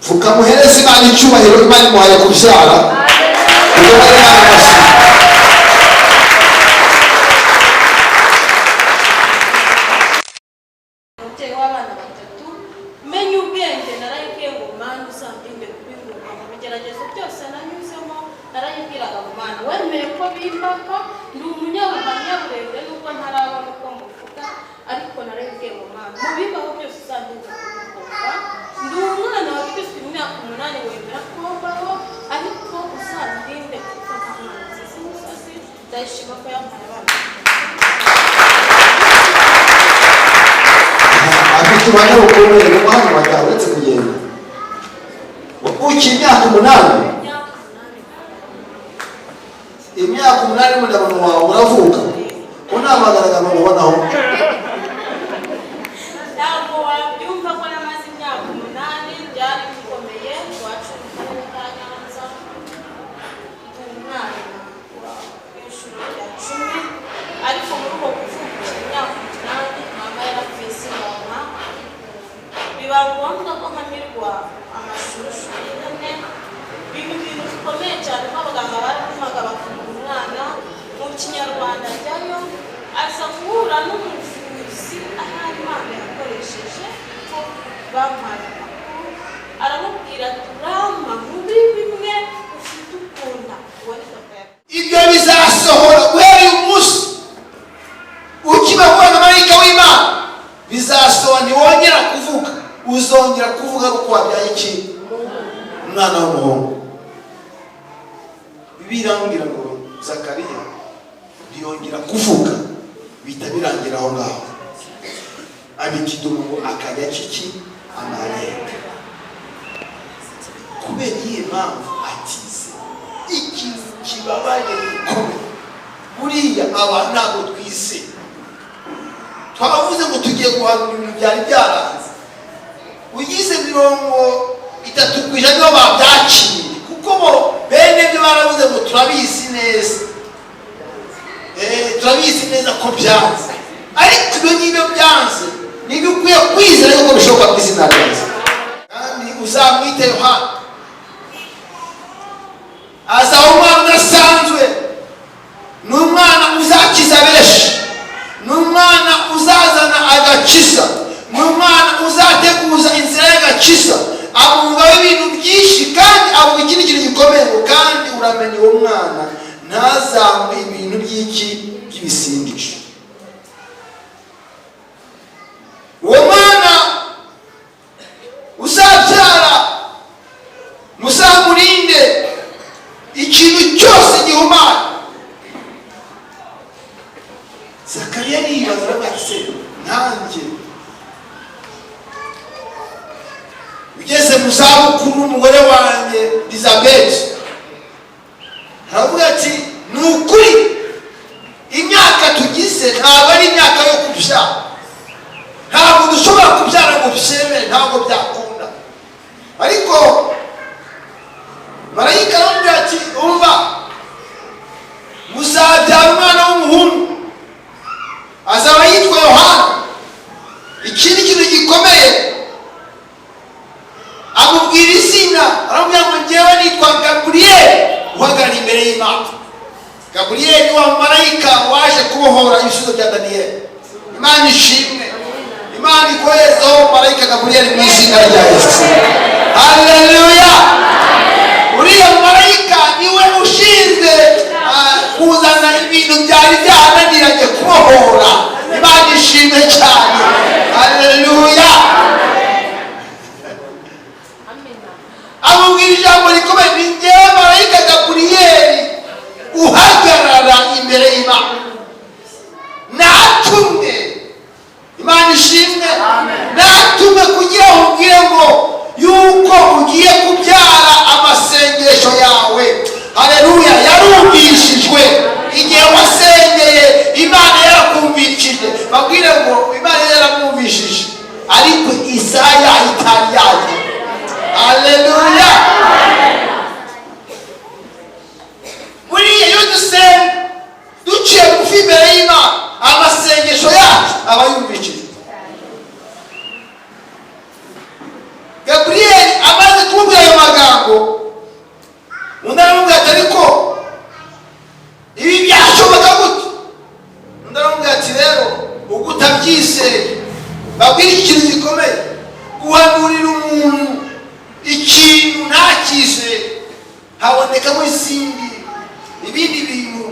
tukamuhereza Imana icyubahiro. Imana imuhaye kubyara. Tubana ukomeye mu mwana watawe uretse kugenda uki imyaka 8 imyaka 8 mudabano wawe uravuka ko namagaragara mu bonaho ntabwo wabyumva ko namaze imyaka 8 byari bikomeye wacu mu Nyanza umwana wa inshuro ya 10 ariko muri uko kuvuga imyaka 8 mama yarapfise mama biba ngombwa ko nkamirwa amashusho y'ene ibintu bikomeye cyane ko abaganga barakumaga bakunda umwana mu Kinyarwanda ryayo aza guhura n'umuvuzi ahari Imana yakoresheje ko bampaye aramubwira turama muri bimwe ufite ukunda ibyo bizasohora guhera uyu munsi ukibabona marayika w'Imana bizasohora ntiwongera kuvuga uzongera kuvuga uko wabyaye iki umwana w'umuhungu. Bibirangira ngo Zakariya ntiyongera kuvuga bita birangira aho ngaho abikidumu akajya kiki amarembo kubera iyi mpamvu atize ikintu kibabaye gikomeye buriya aba ntabwo twise twabavuze ngo tugiye guhanura ibintu byari byaranze ugize 30% nibo babyaciye kuko bo bene byo baravuze ngo turabizi neza turabizi neza ko byanze ariko ibyo nyine byanze nibyo ukwiye kwizera yuko bishoboka ku izina ryawe kandi uzamwite Yohana azaba umwana udasanzwe n'umwana uzakiza benshi n'umwana uzazana agakiza n'umwana uzateguza inzira y'agakiza avugaho ibintu byinshi kandi avuga ikindi kintu gikomeye ngo kandi uramenye uwo mwana ntazanywe ibintu by'ibisindisha. Uwo mwana uzabyara muzamurinde ikintu cyose gihumana. Zakariya yibaza arabatse nanjye ugeze mu zabukuru umugore wanjye Elizabeth aravuga ati ni ukuri imyaka tugize ntabwo ari imyaka yo kubyara, ntabwo dushobora kubyara ngo byemere, ntabwo byakunda. Ariko marayika aramubwira ati umva muzabyara umwana w'umuhungu azaba yitwa Yohana. Ikindi kintu gikomeye amubwira izina, aramubwira ngo njyewe nitwa Gaburiyeli uhagarariye imbere y'Imana. Gaburiyeli wa marayika waje kubohora ibisubizo bya Daniyeli. Imana ishimwe, Imana ikoherezaho marayika Gaburiyeli mu izina rya Yesu. Haleluya. Uriya marayika niwe ushinzwe kuzana ibintu byari byananiranye kubohora. Imana ishimwe cyane. Haleluya. Amubwira ijambo rikomeye, ni njyewe marayika Gaburiyeli uhagarara imbere y'Imana. Natumwe, Imana ishimwe, natumwe kugira ngo ubwire ngo yuko ugiye kubyara amasengesho yawe. Haleluya. Yarumvishijwe igihe wasengeye, Imana yarakumvishije. Babwire ngo Imana yaramwumvishije ariko Isaya itari yaje. Haleluya. Buriya iyo dusenga duciye bugufi imbere y'Imana, amasengesho yacu aba yumvishijwe. Gaburiyeli amaze kuba utabyizeye babwira ikintu gikomeye, guhanurira umuntu ikintu ntakizere habonekamo ibindi bintu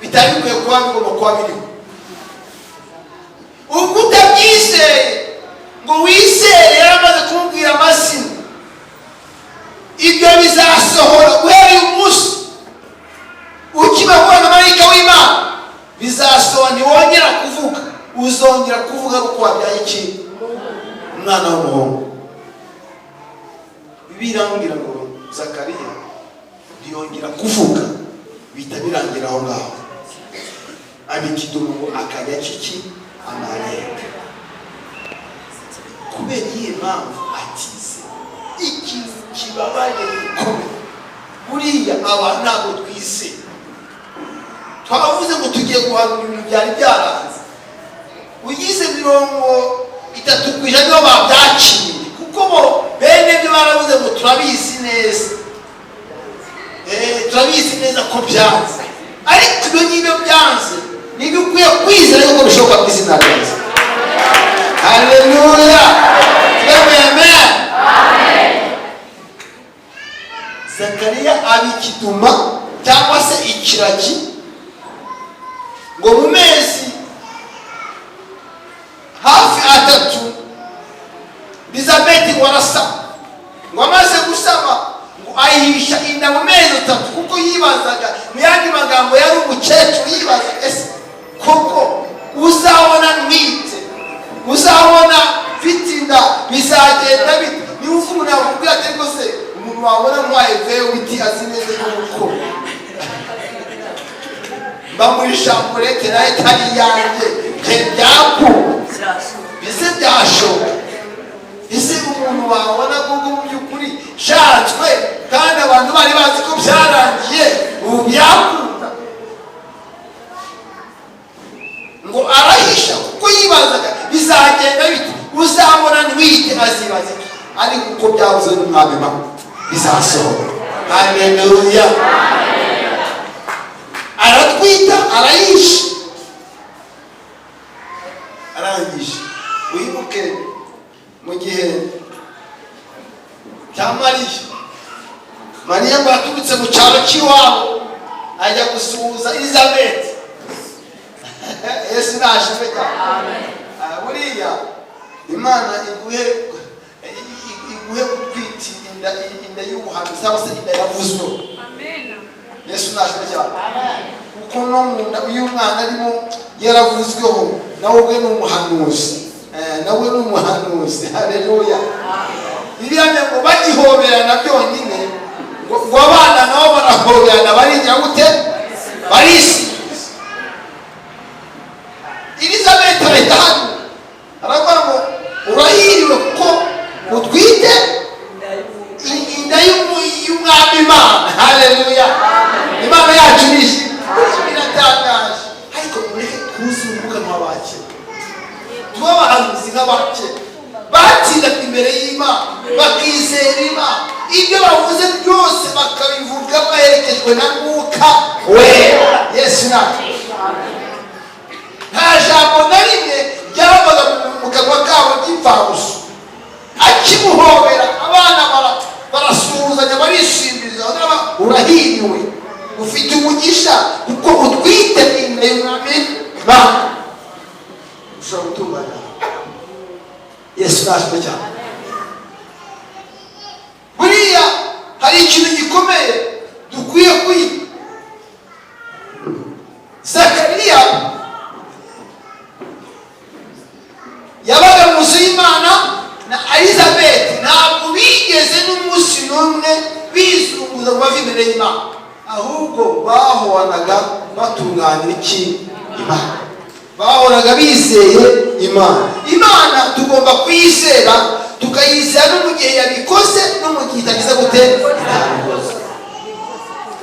bitari bikwiye kuba bigomba kuba biriho. ubwo utabyizeye ngo wizere yaramaze kumubwira amazina, ibyo bizasohora guhera uyu munsi ukibabona marayika w'Imana, bizasohora ntiwongera kuvuga, uzongera kuvuga uko wabyaye ikintu umwana w'umuhungu. Bibiliya irambwira ngo Zakariya ntiyongera kuvuga, bihita birangira aho ngaho. Abikidumu ngo akajya ciki amarembo. Kubera iyi mpamvu atize ikintu kibabaye gikomeye. Buriya aba ntabwo twise, twavuze ngo tugiye guhanura ibintu byari byaranze, ugize 30% nibo babyaciye, kuko bo bene byo baravuze ngo turabizi neza, turabizi neza ko byanze, ariko ibyo ngibyo byanze nibyo ukwiye kwizera yuko bishoboka ku izina rya Yesu. Haleluya, amen. Zakariya abikituma cyangwa se ikiragi ngo mu mezi hafi 3 Elizabeth warasama, ngo amaze gusama ngo ayihisha inda mu mezi 3, kuko yibazaga mu yandi magambo yari umukecuru yibaza ese koko uzabona nwite, uzabona mfite inda bizagenda bite? Ni uko umuntu yakubwira ati rwose umuntu wabona ntwaye veyo biti azi neza yuko muri shamburete nayo itari yanjye byabyaku bise byashoboka. Ese umuntu wabona kuko mu by'ukuri shanzwe kandi abantu bari bazi ko byarangiye, ubu byakunda ngo arahisha kuko yibazaga bizagenda bite, uzabona ntwite azibaza ariko uko byavuze n'umwami bizasohora. Haleluya, aratwita arahisha arangije. Wibuke mu gihe cya Mariya ngo yaturutse mu cyaro cy'iwabo ajya gusuhuza Elizabeth. Yesu nashimwe cyane. Buriya Imana iguhe gutwita inda y'ubuhanuzi cyangwa se inda yavuzweho. Yesu nashimwe cyane. Kuko no mu nda uyu mwana arimo yaravuzweho, nawe ubwe ni umuhanuzi, Haleluya. Bibiliya ngo bagihoberana byonyine, ngo abana nabo barahoberana barigira gute? Barisigiza. Elizabeth arahitana aravuga ngo urahiriwe kuko utwite inda y'umwami Imana. Haleluya, Imana yacu nishi biratangaje. Ariko mureke kuzunguka nk'abakera, tuba abahanuzi nk'abakera batsindaga imbere y'Imana, bakizera Imana, ibyo bavuze byose bakabivuga baherekejwe na Mwuka Wera. Yesu nacu nta jambo na rimwe ryavaga mu kanwa kabo ry'imfabusa. Akimuhobera abana barasuhuzanya barishimiriza, urahiriwe, ufite umugisha kuko utwite inda y'umwami Imana, ushobora gutunganya. Yesu nashimwe cyane. Buriya hari ikintu gikomeye dukwiye kwiga. Zakariya yabaga mu nzu y'Imana na Elizabeth, ntabwo bigeze n'umunsi n'umwe bizunguza ngo bave imbere y'Imana, ahubwo bahoranaga batunganira iki? Imana. Bahoraga bizeye Imana tugomba kuyizera, tukayizera no mu gihe yabikoze no mu gihe itagize gute?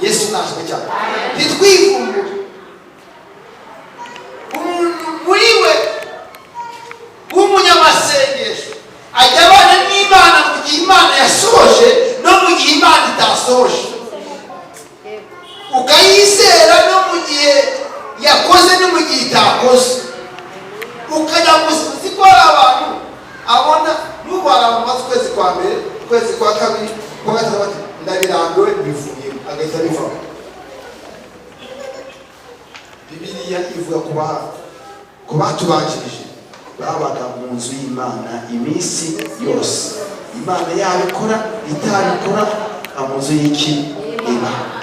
Yesu nashimwe cyane. Ntitwivumbure. Umuntu muri we w'umunyamasengesho ajya abana n'Imana mu gihe Imana yasohoje no mu gihe Imana itasohoje, ukayizera no mu gihe yakoze no mu gihe itakoze, ukajya ko hari abantu abona n'ubu hari amazi ukwezi kwa mbere ukwezi kwa kabiri kwa gatatu bati ndabirambiwe bivuye agahita bivamo. Bibiliya ivuga ku batubanjirije babaga mu nzu y'Imana iminsi yose. Imana yabikora itabikora mu nzu y'iki Imana.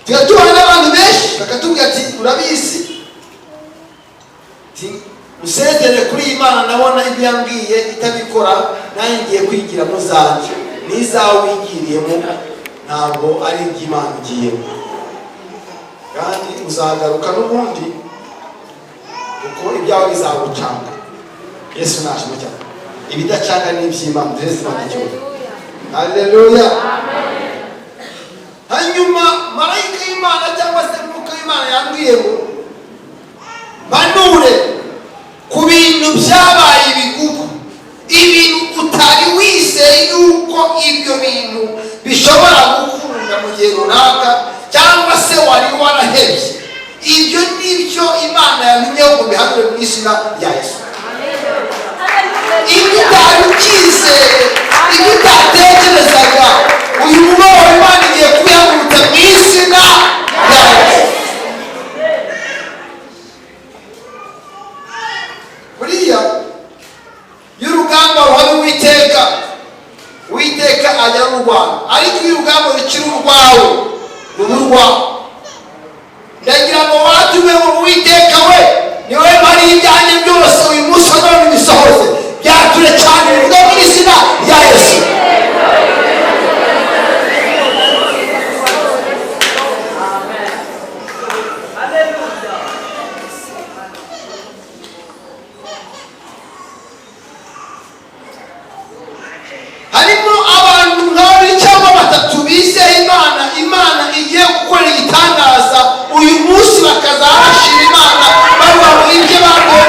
Tugatubana n'abantu benshi bakatubwira ati urabizi musezere kuri iyi Mana, nabona ibyo yambwiye itabikora, nanjye ngiye kwigira mu zanje, n'izawe wigiriyemo ntabwo ari iby'Imana ugiyemo, kandi uzagaruka n'ubundi kuko ibyawe bizagucanga. Yesu nashimwe cyane. Ibidacanga ni iby'Imana. Haleluya. Hanyuma marayika y'Imana cyangwa se mwuka w'Imana yambwiye ngo banure ku bintu byabaye ibigugu, ibintu utari wizeye yuko ibyo bintu bishobora gukunda mu gihe runaka, cyangwa se wari warahebye. Ibyo nibyo Imana yamenyeho ngo bihanure mu izina rya Yesu. Ibyo utari ukizeye, ibyo utatekerezaga, uyu mugoroba Imana igiye kubihagurutsa mu izina rya Yesu. Buriya y'urugamba ruhari Uwiteka ajya rurwana, ariko iyo urugamba rukiri urwawe ruba urwawe. Ndagira ngo watume ngo Uwiteka we niwe mari ibyanjye byose uyu munsi wa none bisohoze, byature cyane bivuga mu izina rya Yesu. Harimo abantu nk'abiri cyangwa batatu bizeye Imana igiye gukora igitangaza uyu munsi, bakazahashira Imana bavuga ngo ibyo bagoye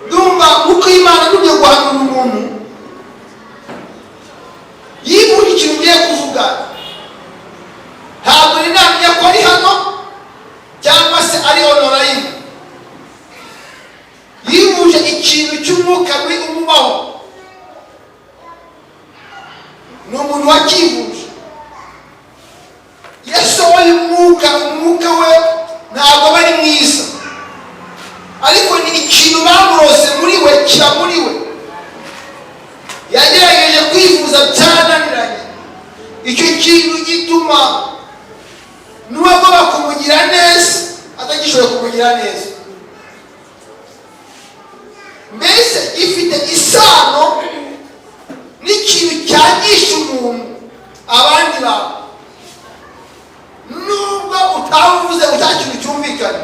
ndumva uko Imana nujya guhanura umuntu yibura ikintu ugiye kuvuga, ntabwo ninamenya ko ari hano cyangwa se ari online. Yibuje ikintu cy'umwuka umubaho, ni umuntu wakivuje yasohoye umwuka we ntabwo bari mwiza, ariko ni ikintu bamurose muri we kiba muri we. Yagerageje kwivuza byananiranye, icyo kintu gituma n'uwagomba kumugira neza atagishoboye kumugira neza. Mbese ifite isano n'ikintu cyangisha umuntu abandi bantu, nubwo utavuze ngo cya kintu cyumvikane,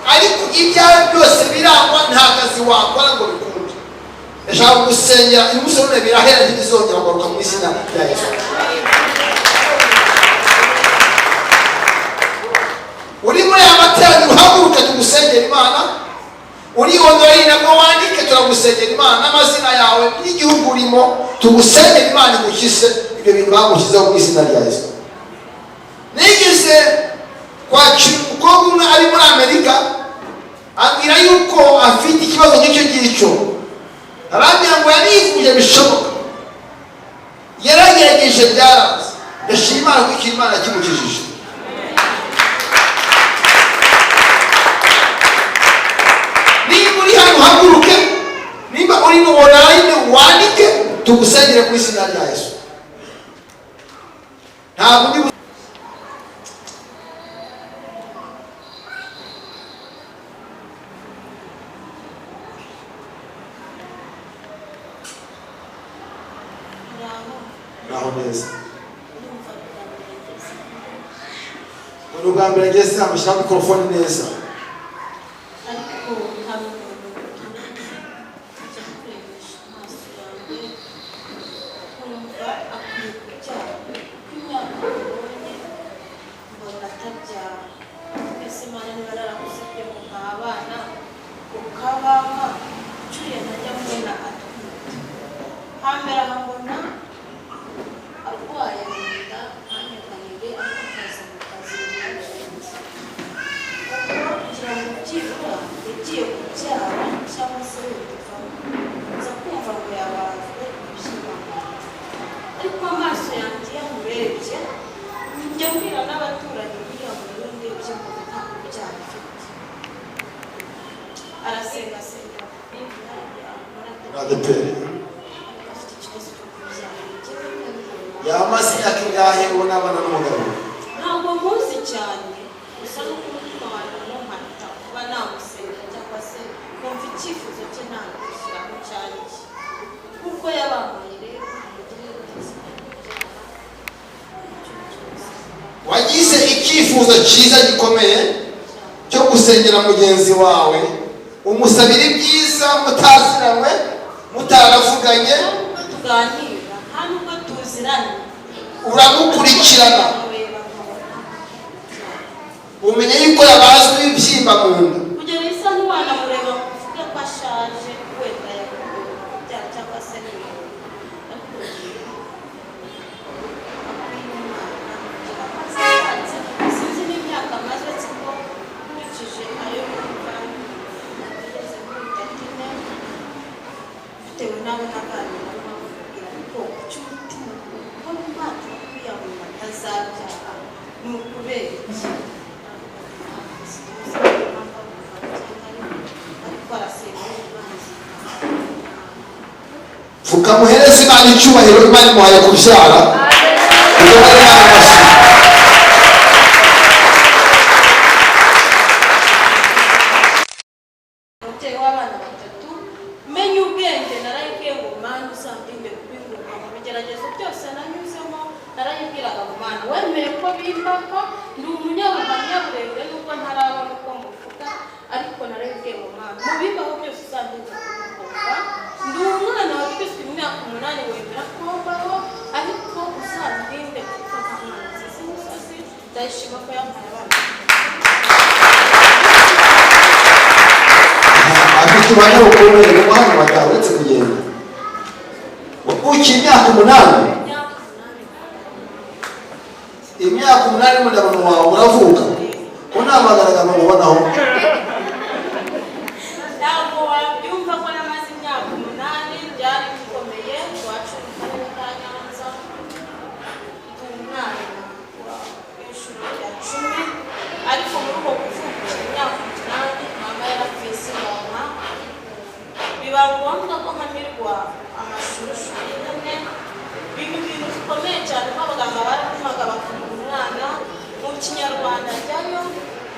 ariko ibyawe byose birangwa, nta kazi wakora ngo bikunde. Ndashaka gusengera uyu munsi none birahera ntibizongera kugaruka mu izina rya Yesu. Uri muri aya materaniro uhaguruke tugusengera Imana, uri online nabwo wandike turagusengera Imana n'amazina yawe n'igihugu urimo, tugusengera Imana igukize ibyo bintu bagushyizeho mu izina rya Yesu. Nigeze kwakira umukobwa umwe ari muri Amerika, ambwira yuko afite ikibazo nk'icyo ngicyo. Arambwira ngo yarivuje bishoboka, yaragerageje byaranze. Ndashima Imana ko ikintu Imana kimukijije. Niba uri hano uhaguruke, niba uri no online wandike tugusengere ku izina rya Yesu. Ntabwo ndi naho neza. Ubwa mbere ngeze amushyira mikrofone neza. Ukaba arasenga adeperi yamaze imyaka ingahe ubona abana n'umugabo? ntabwo muzi cyane, gusa no kumutima wanjye mumpata kuba namusenga cyangwa se kumva icyifuzo cye ntabishyiramo cyane kuko yabamuye rero wagize icyifuzo cyiza gikomeye cyo gusengera mugenzi wawe, umusabira ibyiza mutaziranywe mutaravuganye, nubwo tuganira nta nubwo tuziranye, uramukurikirana umenya yuko yabazwe ibyimba mu nda, kugera isa ntiwanamureba ngo uvuge ko ashaje wenda yakubyara cyangwa se n'ibintu, sinzi n'imyaka amaze ko nkurikije ayo yumva nageze kuri tatine bitewe n'abo naganira bamubwira ariko cy'umutima ko mpatira kwiyamura atazabyara ni ukubera iki ukamuhereza Imana icyubahiro. Imana imuhaye kubyara, umubyeyi w'abana batatu, menya ubwenge narayibwiye ngo Mana uzandinde kubinguka mu bigeragezo byose nanyuzemo, narayibwiraga ngo Mana wemeye ko bimbaka, ndi umunyabuhamya burebure nubwo ntarabona uko muvuga, ariko narayibwiye ngo Mana mu bimbaho byose uzandinde kubinguka, ndi umwana wabwiswe imyaka 8 wemera ko mbaho, ariko uzandinde kuko nta mwana nziza umusozi, ndayishima ko yampaye abana afite umwanya ukomeye mu muhanda watawe uretse kugenda. Wakukiye imyaka 8, imyaka 8 mudabona wawe uravuka ko ntamagaraga ngo ubonaho. ntabwo wabyumva ko namaze imyaka 8 byari bikomeye iwacu mu karere ka Nyanza, umwana w'inshuro ya 10, ariko muri uko kuvukira imyaka 8 mama yarapfuye sinonka, biba ngombwa ko nkamirwa amashuri nyine, biba ibintu bikomeye cyane ko abaganga baratumaga bakamura umwana mu Kinyarwanda ajyayo,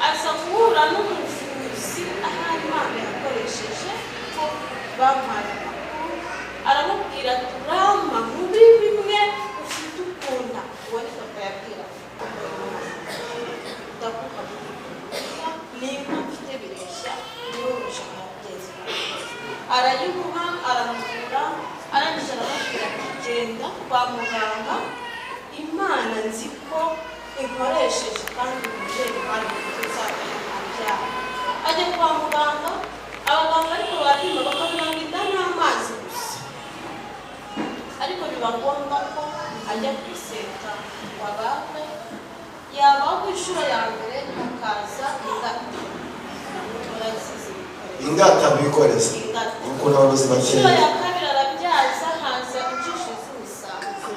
aza guhura n'umuvuzi ahari Imana yakoresheje ko bampaye amakuru, aramubwira ati urama muri bimwe ufite ukunda, uwo ni papa yabwira ndakuka nimba mfite bireshya niyorosha amabwezi, arayimuha aramuvura, arangije aramubwira ati genda kwa muganga, Imana nzi ko inkoresheje kandi umubyeyi wari mwiza abyara. Ajya kwa muganga, abaganga ariko barapima bakamenya ngo inda n'amazi gusa, ariko biba ngombwa ko ajya kwiseta ngo abagwe, yabaho inshuro ya mbere hakaza ingata bikoreza kuko n'abayobozi inshuro bakeya. ya kabiri arabyaza, haza injishi z'imisanzu,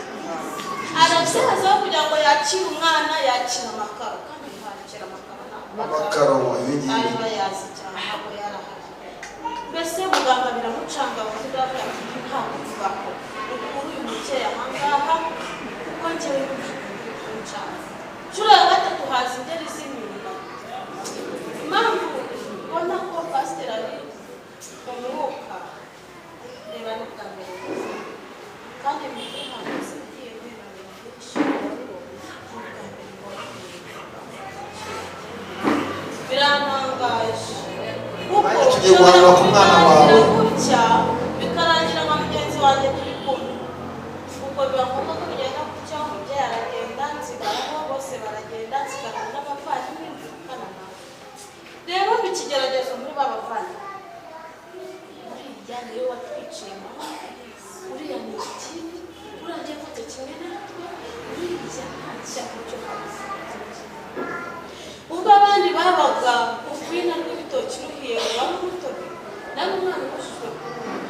arabyaza kugira ngo yakire umwana, yakira amakaro, kandi yakira amakaro ibingibi ari bayazi cyane ntabwo yarahari, mbese muganga biramucanga bavuga ati ntabwo tubaho ukuri uyu mubyeyi ahangaha kuko njyewe n'umucanga. Inshuro ya gatatu haza ingeri z'inyuma, impamvu ubona ko pasiteri ari mu mwuka reba ni bwa mbere kandi mu gihe zigiye kwibabira byinshi birantangaje kuko tugiye guhanura ku mwana wawe gutya bikarangira nka mugenzi wanjye turi kumwe, kuko biba ngombwa ko bigenda gutya, umubyeyi aragenda nsigaraho, bose baragenda nsigarana n'abavandimwe mvukana nabo. Rero ikigeragezo muri ba bavandimwe, uriya niwe watwiciyemo, uriya ni iki, uriya agiye mfite kimwe natwe, uriya ntacyo cyo hasi. Ubwo abandi babaga urwina rw'ibitoki ruhiye ruba n'umutobe, nawe umwana ubujijwe kuwundi.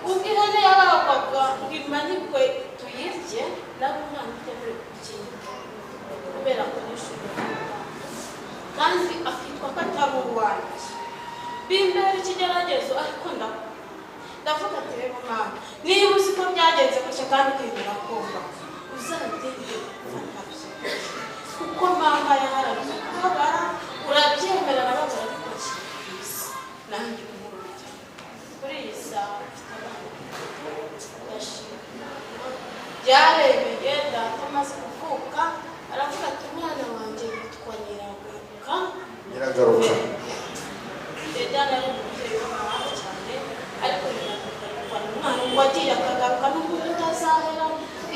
Ubwo ihene yabagwaga ngo imanikwe tuyirye, nawe umwana utemerewe kukinga kubera ko nishuri kandi akitwa ko atari uwanjye. Bimbe ikigeragezo ariko ndavuga ati rero mama niba uzi ko byagenze gutya kandi kwemera kumva uzagende ufatavye kuko mama yaharaniye kubabara urabyemera nababara ariko kibisi nanjye umurujya kuri iyi saha mfite abana byarebeye data amaze kuvuka aravuga ati umwana wanjye witwa Nyiragaruka yajyana ari umubyeyi w'amahanga cyane ariko Nyiragaruka ni umwana wagiye akagaruka n'ubundi utazahera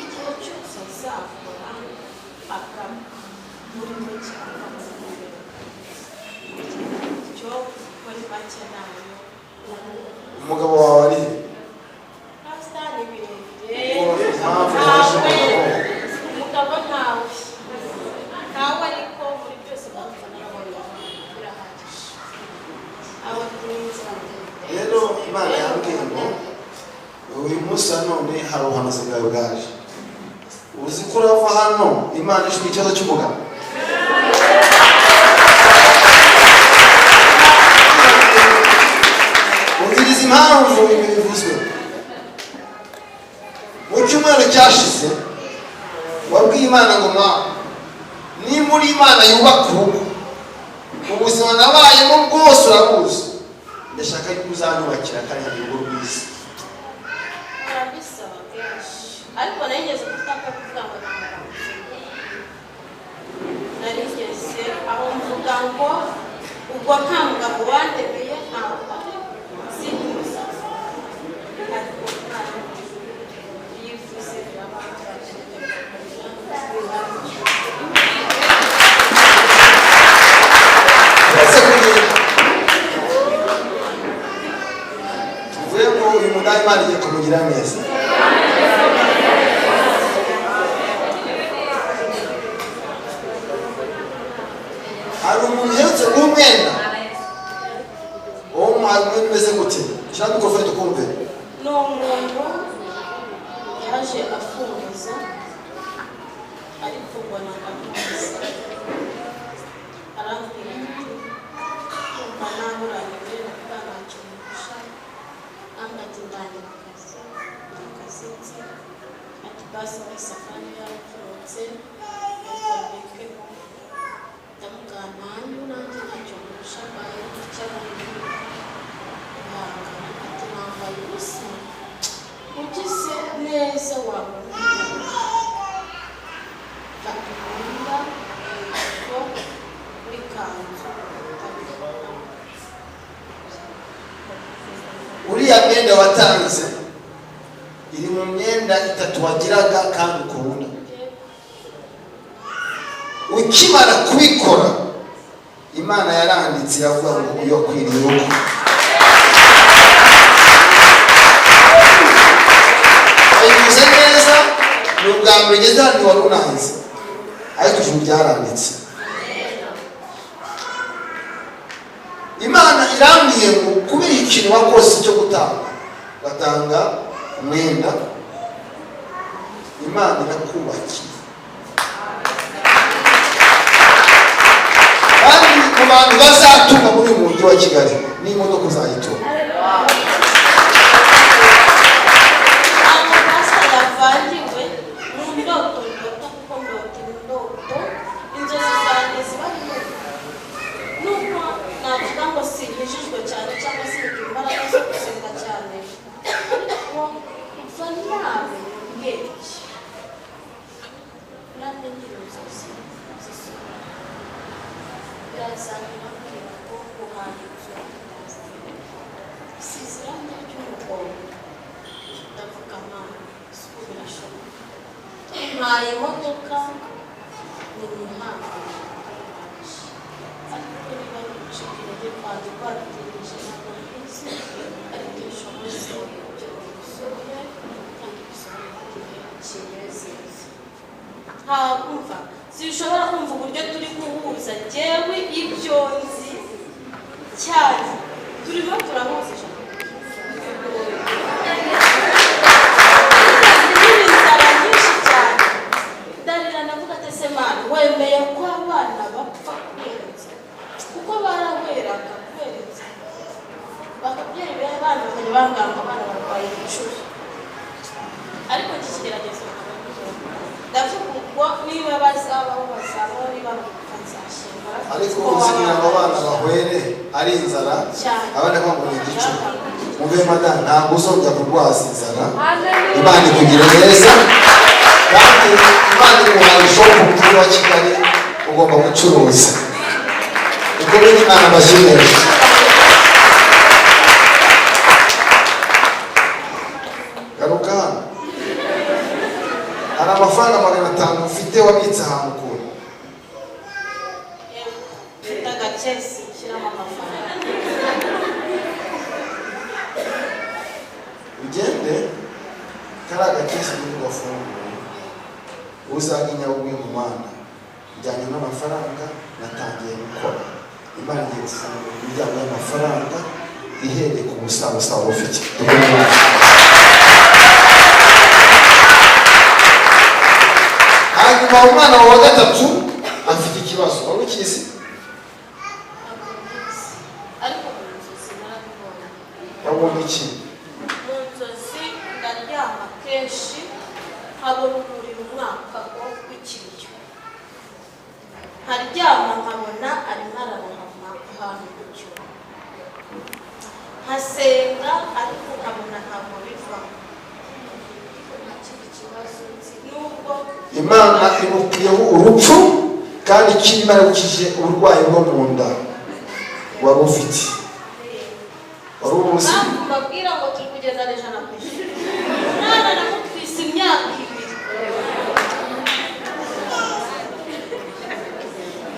igihe cyose azakora akaba muri we cyangwa cyo muri make nayo umugabo wawe ari pasitani birebire umugabo ntawe ariko muri byose bapfana birahagije abo twinze rero Imana yambwiye ngo uyu munsi none hari ubuhanuzi bwawe bwaje uzi ko urava hano Imana ishuri ikibazo cy'umugabo ubwiriza impamvu ibi bivuzwe mu cyumweru cyashize wabwiye Imana ngo ni muri Imana yubaka urugo ubuzima nabayemo bwose urabuzi ndashaka ko uzanyubakira kandi urugo rwiza arabisaba kenshi ariko narigeze gutaka kuvuga ngo narigeze aho mvuga ngo ubwo nta mugabo wandemeye ntawe sindi umusaza ariko yifuze tuvuye ngo uyu mudamu Imana igiye kumugira neza hari umuntu uherutse umwenda uwo muhanzi umeze gute shyira mikorofone tukumve ni umuntu yaje afunguza ariko mbona afunguza arambwira ati kumva naburaniwe nakuba ntacyo murusha ati ndangire akazi nzi ati basi muri safari yarapfurutse ariko ndamubwira nanjye nanjye ntacyo murusha mbaye n'icyabandi ati nambaye ubusa ugize neza wabona bakunda ko muri kanzu uriya mwenda watanze iri mu myenda itatu wagiraga kandi ukunda ukimara kubikora Imana yaranditse yavuga ngo uyo kwiriye uko ayivuze neza ni ubwa mbere ngeze hano wari unanze ariko ijuru ryaranditse Imana irambwiye ngo kubera ikintu wakoze cyo gutanga batanga umwenda Imana irakubakiye kandi mu bantu bazatunga muri uyu mujyi wa Kigali n'imodoka uzayitunga yavangiwe mu ndoto kuko ndoto inzozi zanjye ziba nubwo navuga ngo sinkijijwe cyane cyangwa se imbaraga zo gusenga cyane ariko mva nawe ubwenge nanjye ngira inzozi zisura birazanira mbwira ko guhaha inzu isize irangi ry'umuhondo ndavuga mama isuku birashoboka mpaye imodoka ni mihanga ariko niba bicika intege kwanjye kwadutegereje ntabwo mbizi ariko inshobozi ibyo bisohoye kandi bisohoye igihe kinezeza ntabwo sinshobora kumva uburyo turi guhuza njyewe ibyo nzi cyane turimo turahuza ijambo inzara nyinshi cyane ndarira navuga ati ese Mana wemeye ko abana bapfa kubera inzara kuko barahweraga kubera inzara abana bakajya bambwira ngo abana barwaye ibicuri, ariko iki kigeragezo ndavuga ubwo niba bazabaho bazabaho, niba bakazashyingura, ariko uzigira ngo abana bahwere ari inzara, abana ngo ni igicuri. Mube madame, ntabwo uzongera kurwaza inzara. Imana ikugira neza, kandi Imana iguhaye ishopu mu mujyi wa Kigali, ugomba gucuruza. Ubwo biri Imana bashyiriye. Garuka hano. Hari amafaranga 500 ufite wabitse ahantu kure. Mfite agakesi nshyiramo amafaranga. Ugende kari agakesi muri gafunguye, uzaginya ubwiye mu Mana bijyanye n'amafaranga natangiye gukora. Imana igiye gufungura imiryango y'amafaranga ihereye ku busabusa ufite. Hanyuma umwana wa gatatu afite ikibazo, wari ukizi? Ariko mu nzozi narabibonye. Wabonye iki? Mu nzozi ndaryama kenshi nkabona umuriro umwaka w'ikiriyo, nkaryama nkabona arimo ararahama ahantu mu cyumba, nkasenga ariko nkabona ntabwo bivamo. Ntakindi kibazo nzi nubwo Imana imukuriyeho urupfu, kandi ikindi Imana igukije uburwayi bwo mu nda wari ufite. Wari ubuzi? ntabwo mbabwira ngo turi kugeza n'ijana ku ijana. Umwana namutwise imyaka 2.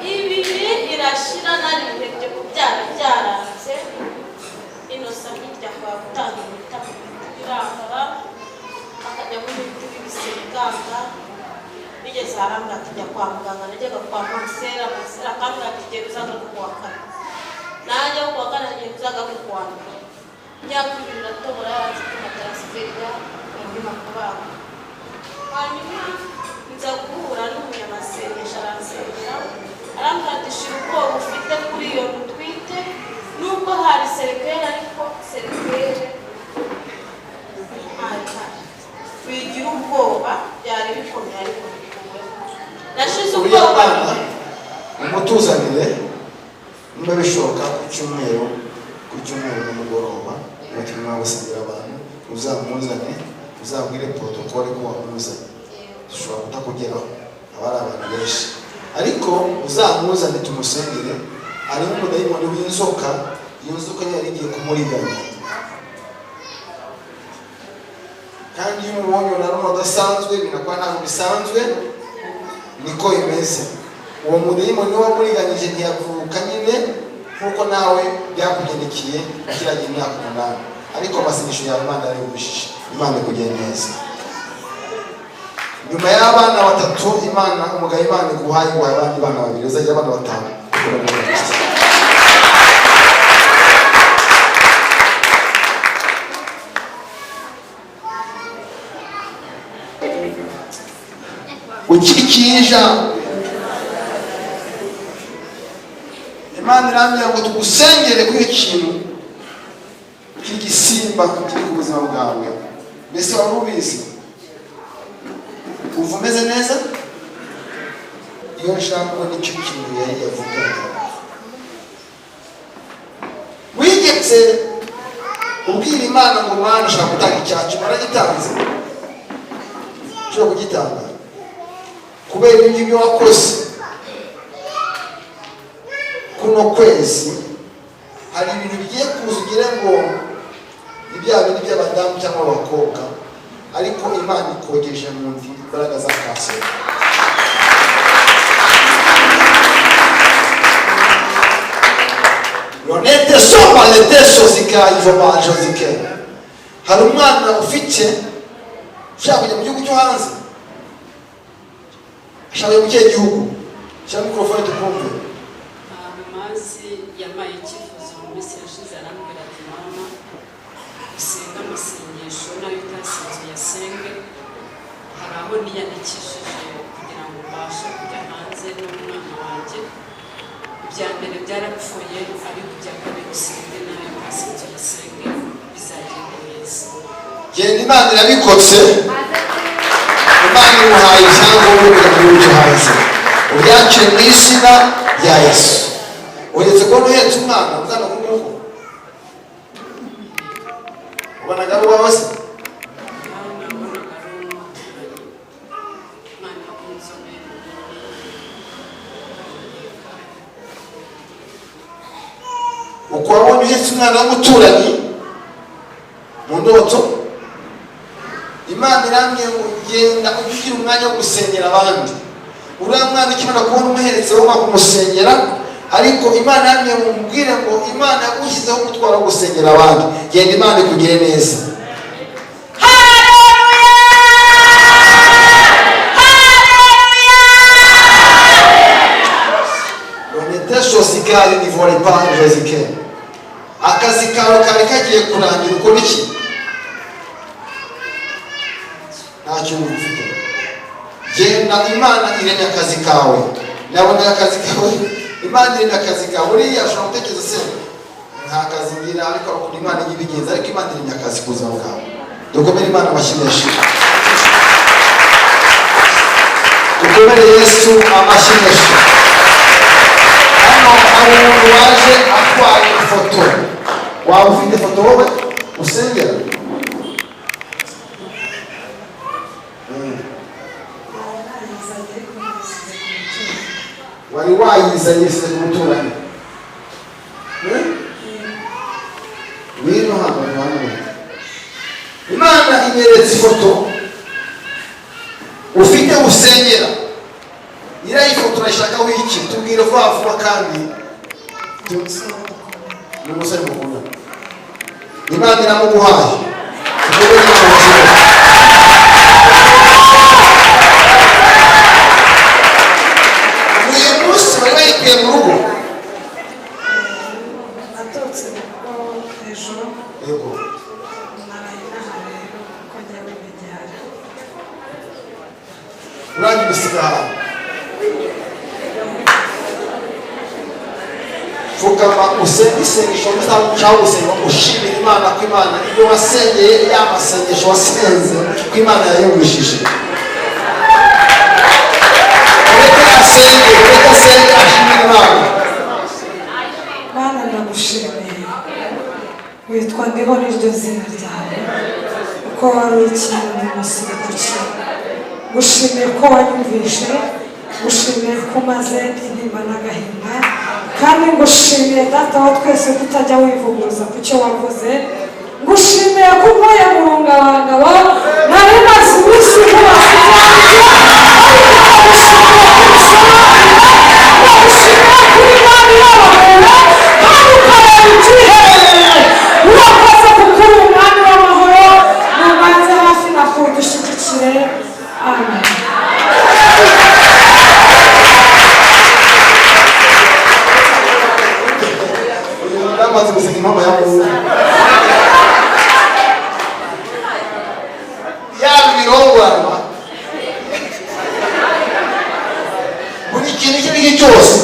Ibiri irashira narihebye kubyara byaranze. Inosa hirya kwa gutanga imiti birangara, akajya mu miti bibisirikanga. Bigeze harambwa tujya kwa muganga, najyaga kwa Masera akambwira ati genda uzaga kuwa kane. Najya kuwa kane ngiye uzaga kuwa mbere. Imyaka 2 iratobora yaranze kuma transferya yandima kubaga. Hanyuma nza guhura n'umunyamasengesho aransengera, arambwira ati shira ubwoba ufite kuri iyo mutwite, nubwo hari serikere ariko serikere wigira ubwoba, byari bikomeye ariko nashize ubwoba. Umutuzanire niba bishoboka ku cyumweru n'umugoroba, umutima w'abasengera abantu uzamuzane, uzabwire protokole ko wamuzanye. Dushobora kutakugeraho, abari abantu benshi, ariko uzamuzane tumusengere. Harimo umudayimoni w'inzoka, iyo nzoka yari igiye kumuriganya, kandi iyo umubonye urabona udasanzwe, binakuba ntabwo bisanzwe, niko imeze. Uwo mudayimoni wamuriganyije ntiyavuka nyine nkuko nawe byakugendekeye ukiragira imyaka 8, ariko amasengesho yawe Imana yarayumvishije. Imana ikugiye neza. Nyuma y'abana 3 Imana umugabo Imana iguhaye abandi bana 2, uzagira abana 5. Ukirikiye ijambo Imana irambwira ngo tugusengere kuri ikintu cy'igisimba kiri ku buzima bwawe. Mbese wari ubizi? Uva umeze neza? Iyo jambo nicyo kintu yari yavugaga. Wigeze ubwira Imana ngo Mana ushaka gutanga icyacu, waragitanze? Ushobora kugitanga kubera ibyo wakoze kuno kwezi. Hari ibintu bigiye kuza ugire ngo ibya bintu by'abadamu cyangwa abakobwa, ariko Imana ikogeje mu ndi imbaraga za kanseri. Lonete soma lete sozika ivoma jozike. Hari umwana ufite ushaka kujya mu gihugu cyo hanze, ashaka mu kihe gihugu? Cyangwa mikrofone tukumve. Amazi yamaye icyifuzo mu minsi yashize, arambwira ati mama usenga amasengesho nayo utasinze uyasenge. Hari aho niyandikishije kugira ngo mbashe kujya hanze n'umwana wanjye. Ibya mbere byarapfuye, ariko ibya kabiri usenge nayo utasinze uyasenge, genda imana irabikotse, imana imuhaye icyangombwa kugira ngo ujye hanze ubyakire mu izina rya Yesu. Uretse kubona uhetse umwana w'umuhungu ubanaga ari uwawe se? uko wabonye uhetse umwana w'umuturanyi mu ndoto, imana irambwiye ngo genda ugira umwanya wo gusengera abandi. uriya mwana ukimara kubona umuheretse wo kumusengera, ariko imana irambwiye ngo mubwire ngo imana yagushyizeho umutwaro wo gusengera abandi. genda imana ikugire neza. akazi kawe kari kagiye kurangira, ukora iki? nta kintu ufite. genda imana iremye akazi kawe. nabona akazi kawe imana iremye akazi kawe. uriya ashobora gutekereza se nta kazi ngira, ariko ukuntu imana ijya ibigenza, ariko imana iremye akazi ku buzima bwawe. dukomere imana amashyi menshi, dukomere Yesu amashyi menshi. hano hari umuntu waje atwaye ifoto. waba ufite ifoto wowe usengera? wari wayizanye se ku muturanyi? wino hano hano imana inyeretse ifoto ufite usengera. iriya ifoto urashaka wiki? tubwire vuba vuba kandi ni umusore mukunda. imana iramuguhaye. uyu munsi bari bayikuye mu rugo. Aturutse mu rugo hejuru. yego Narayinahare kuko njyewe bigihari. urangiye usiga ahantu. fukama usenge isengesho cyangwa gusenga ushimira imana ko imana ibyo wasengeye, ya masengesho wasenze ko imana yayumvishije. ureke asenge ashimira imana. Mana ndagushimiye, witwa ndiho n'iryo zina ryawe, uko wari ukintu mu musirikare. Gushimiye ko wanyumvishe, gushimiye ko umaze intimba n'agahinda, kandi ngushimiye data wa twese kutajya wivuguruza ku cyo wavuze. ngushimiye ko uvuye mu rungabangabo nari maze iminsi nkubasa amaze guseka impamvu yamuze yabirongwana buri kintu icyo ari cyo cyose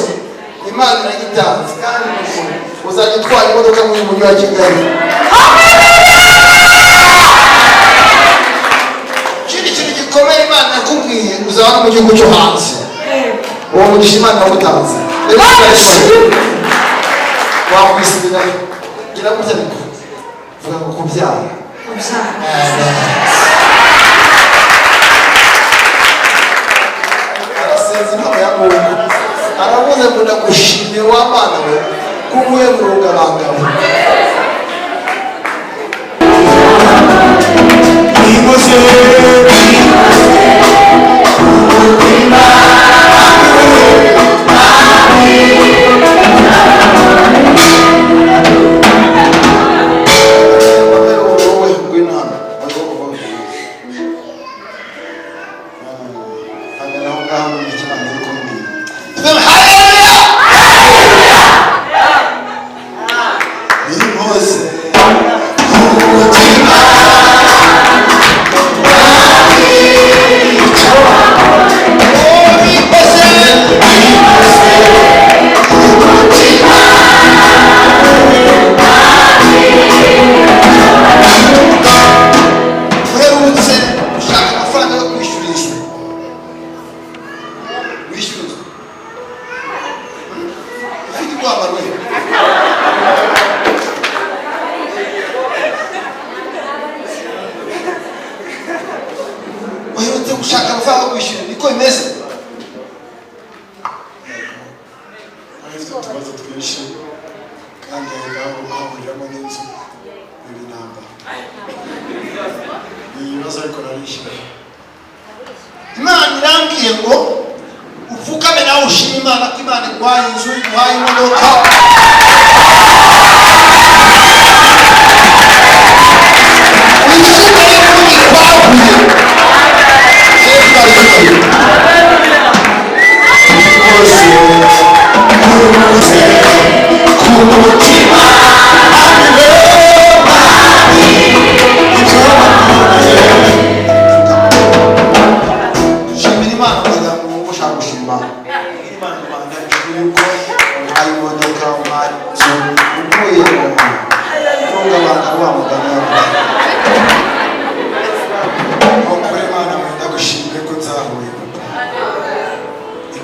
imana iragitanze, kandi uzajya utwara imodoka muri uyu mujyi wa Kigali. ikindi kintu gikomeye imana yakubwiye uzaba no mu gihugu cyo hanze. uwo mugisha imana yagutanze wakwisubira gira gutya ariko vuga ngo kubyara arasenze impamo ya Mungu aravuze ngo ndagushimiye wa Mana we ko uvuye mu rungabangabo. n'inzu n'ibinamba ibibazo ariko narishyura Imana irambwiye ngo upfukame nawe ushima Imana ko Imana iguhaye inzu iguhaye imodoka wishime yuko ikwaguye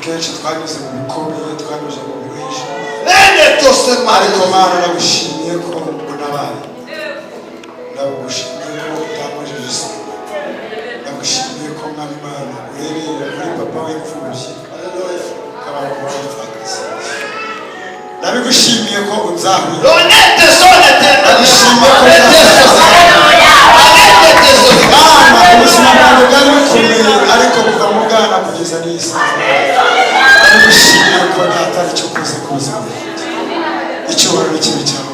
kenshi twanyuze mu bikomeye twanyuze mu biruhisha ariko Mana nagushimiye ko unabaye nagushimiye ko utamujije isi nagushimiye ko Mwami Imana uhereye kuri papa w'imfubyi ukabana ku bapfakazi nabigushimiye ko unzahuye nabishimiye ko ubuzima bwawe bwari bukomeye ariko kuva mu bwana kugeza n'iyi saha nabigushimiye ko ntatari icyo kuza ku buzima bwanjye icyubahiro kibi cyawe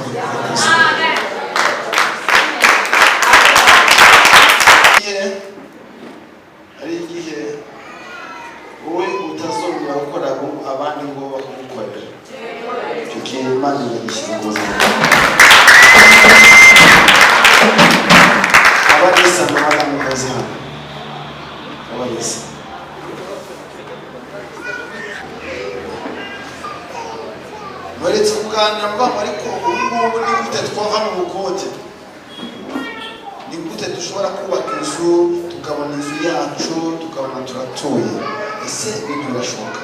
hari igihe wowe utazongera gukora abandi ngo bakugukorera icyo gihe Imana igishyira ku buzima abarisa n'abana mukozi hano abarisa baretse kuganira mvamo ariko ubungubu ni gute twava mu bukote ni gute dushobora kubaka inzu tukabona inzu yacu tukabona turatuye ese ibintu birashoboka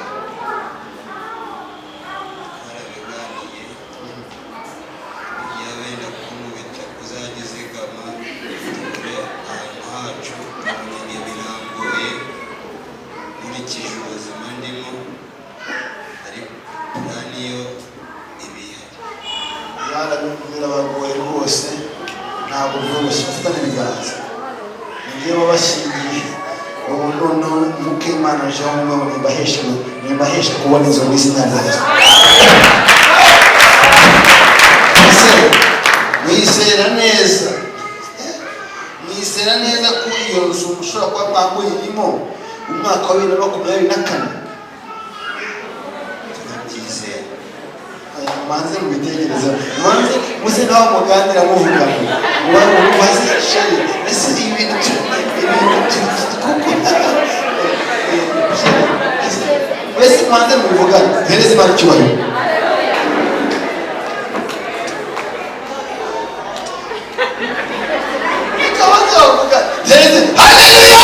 birabagoye rwose ntabwo byoroshye mfitane ibiganza niyo babashingiye ubu noneho muke Imana aje aho ngaho nimbaheshe kubona inzu mu izina ryayo mwizera neza ko iyo nzu mushobora kuba mwaguyemo umwaka wa 2024 manze mubitegereza manze muze naho muganira muvuga mubaze sheri ese ibintu wese manze muvuga hereze Imana icyubahiro ikabanza bavuga hereze haleluya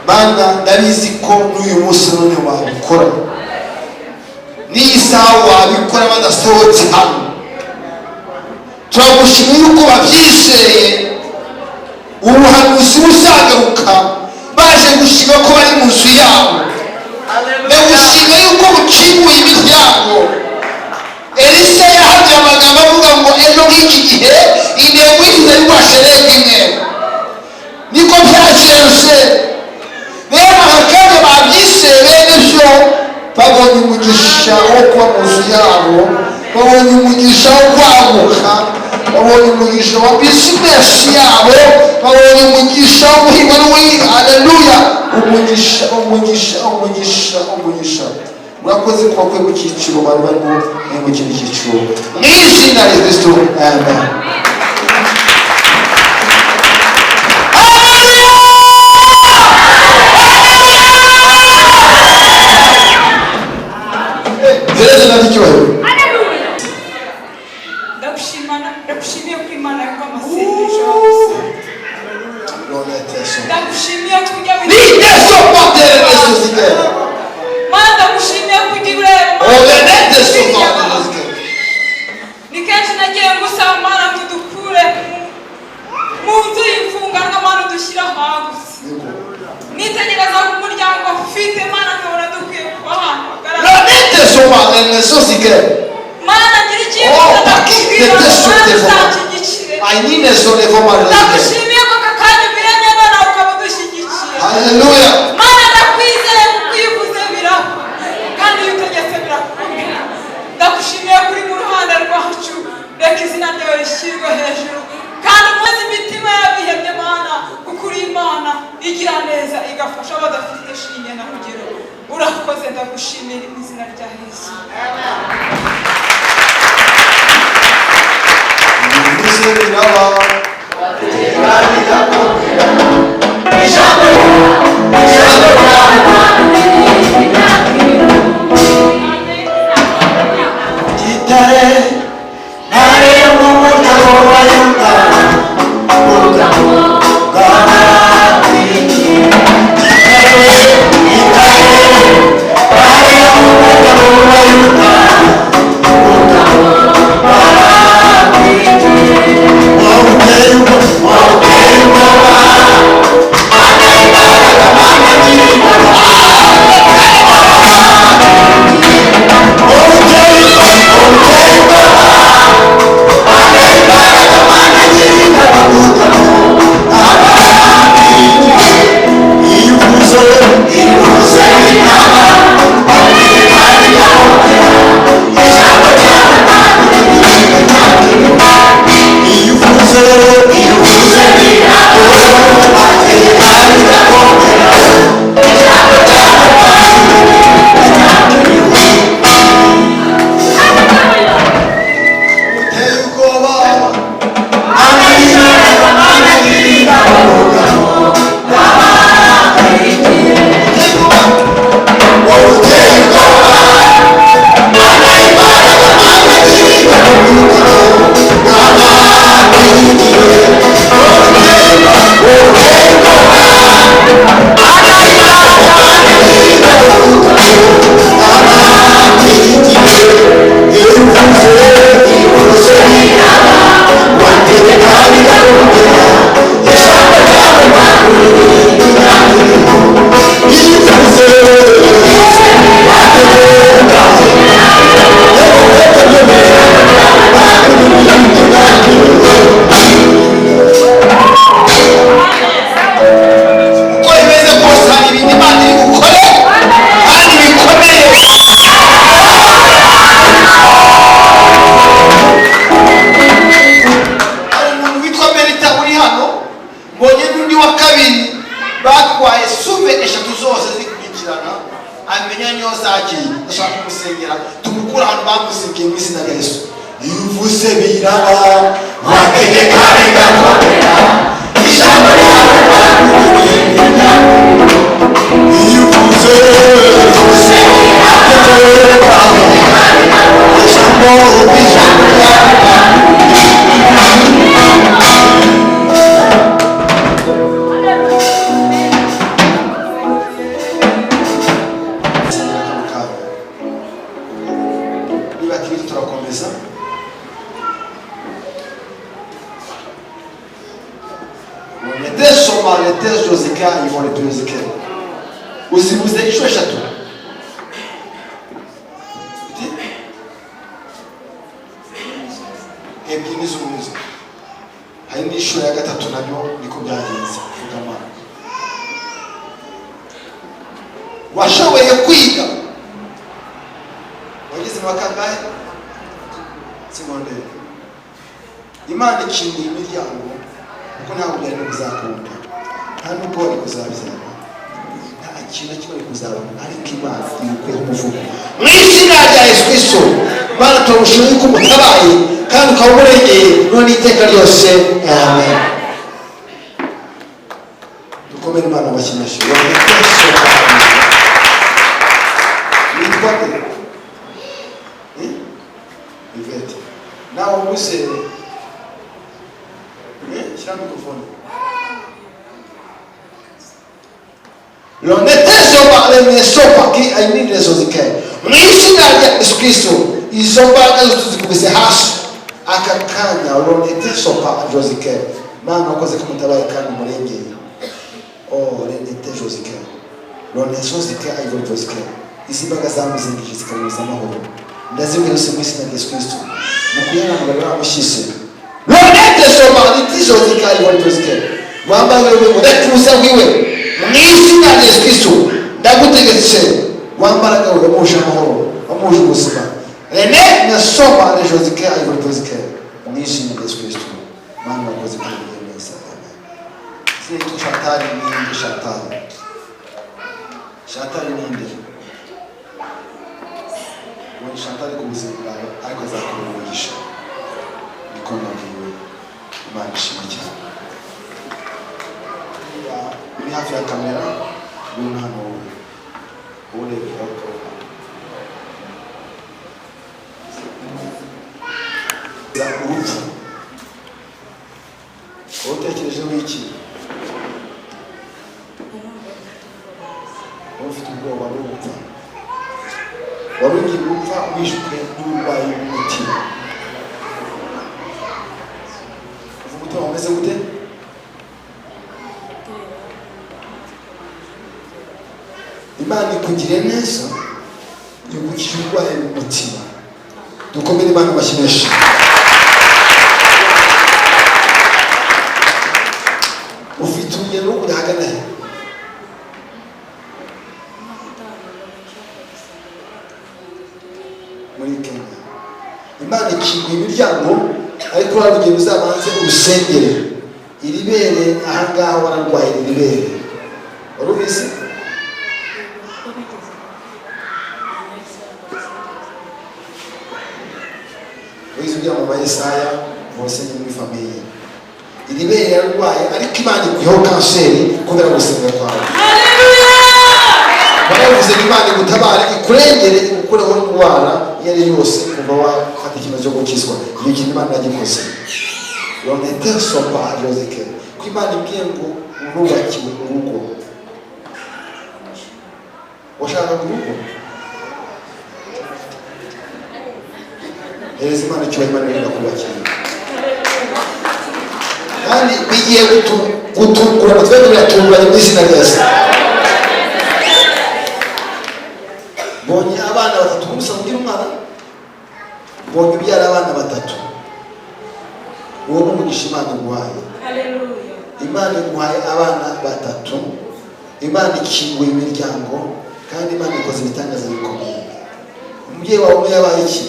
Banda ndabizi ko n'uyu munsi none wabikora n'iyi saha wabikora badasohotse hano turagushimira yuko babyizeye ubuhanuzi buzagaruka baje gushima ko bari mu nzu yabo ndagushima yuko bukinguye imiryango Elisa yahabye amagambo avuga ngo ejo nk'iki gihe intego y'iza y'ubasherega imwe niko byagenze rero abakanya babyise bene byo babonye umugisha wo kuba mu nzu yabo babonye umugisha wo kwaguka babonye umugisha wa bizinesi yabo babonye umugisha wo guhingwa n'ubuhinga haleluya umugisha murakoze kuba kwe mu cyiciro bari barimo mu kindi cyiciro mu izina rya Kristo amen ndagushimiye ko Imana yumva amasengesho ndagushimiye ko ujya Mana ndagushimiye ko ugira ureba zozike. Mana ngira ikintu Oh, ndakubwira the best of the uzakigikire. Ainine zone voma zozike. Ndagushimiye ko aka kanya ubiranye Mana ukaba udushyigikiye. Hallelujah. Mana ndakwizeye kuko iyo uvuze biraba kandi iyo utegetse birakunda. Ndagushimiye kuri mu ruhande rwacu, reka izina ryawe rishyirwe hejuru kandi umaze imitima y'abihebye Mana kuko uri Imana igira neza igafasha abadafite shinge na rugero. Urakoze, ndagushimira mu izina rya Yesu. Bivuze biraba. Gitare ntare mu muryango wa Yuda. Umugabo bw'ababiki. Uzibuze inshuro eshatu. Ebyiri z'umuzi. Hari n'inshuro ya gatatu nabyo niko byagenze. Washoboye kwiga. Wagize makangahe? Simondere. Imana ikinguye imiryango kuko ntabwo byari kuzakunda. Nta nubwo wari kuzabizana. Ikintu kimwe kuzabona ariko Imana ikwiye kuvuga mu izina rya Yesu Kristo. Imana turabushoboye ko mutabaye kandi ukaba umurengeye none iteka ryose. Amen. Dukomere Imana abashyimishe. Witwa nde? Ivete. Nawe umuzere. Shyira mikrofone. Sopa ki ainine zozike mu izina rya Yesu Kristo. Izo mbaraga zose zikubise hasi akakanya ronete sopa jozike. Mana wakoze kumutabaye kandi umurengeye. Oh ronete jozike ronete jozike ayo jozike. Izi mbaraga zamuzingije zikamuza amahoro ndazibwira se mu izina rya Yesu Kristo mukuyana ngo bamushyise Lonete soma litizo zikayi walitozike wambaye wewe ndatuza wiwe mu izina rya Yesu Kristo ndagutegetse wambaraga wewe musha amahoro amuje ubuzima Rene na soma lejo zikayi walitozike mu izina rya Yesu Kristo Mana wakoze kuri neza Sisi shatani ni shatani Shatani ninde Wani shatani kubuzima bwawe ariko azakuruhisha Nikona bwiwe Imana ishimwe cyane Uri hafi ya kamera W'umwana wowe Urebera ko urupfu Utekereje wiki ufite ubwoba n'ubupfa wari ugiye gupfa wishwe n'uburwayi bw'umutima uvuga umutima umeze gute Imana ikugire neza yugukije uburwayi bw'umutima dukomere Imana amashyi menshi ufite urugendo rwo kujya ahagana he muri Kenya Imana ikinguye imiryango ariko urugendo uzabanze urusengere iribere ahangaha wararwaye iribere warubizi wize ujya mu Yesaya bose ni muri famiye iribere yararwaye ariko Imana ikuyeho kanseri kubera gusenga kwawe baravuze Imana igutabare ikurengere igukureho indwara iyo ari yose kuva wafata ikibazo cyo gukizwa iyo kintu Imana yagikoze Lonete sopa Joseke ko Imana ibwiye ngo urubakiwe urugo washaka urugo Hereza Imana cyubahiro Imana irakubakiye kandi bigiye gutungura twebwe biratunguranye mu izina rya Yesu Bonye abana batatu gusa mugira umwana Bonye ubyara abana batatu uwo n'umugisha Imana iguhaye Haleluya Imana iguhaye abana batatu Imana ikinguye imiryango kandi Imana ikoze ibitangaza bikomeye umubyeyi wawe umwe yabaye iki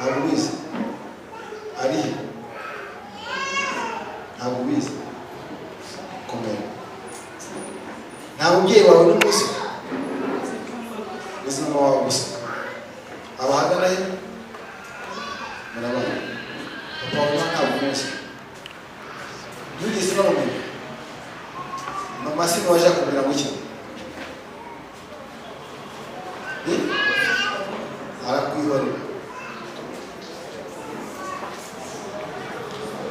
ntabwo ubizi ari ntabwo ubizi komera nta mubyeyi wawe n'umunsi ubuzima wawe gusa abahagana he murabona papa wawe ntabwo umunsi ntugeze n'ubumenyi mama si waje kumera gutya arakwihorera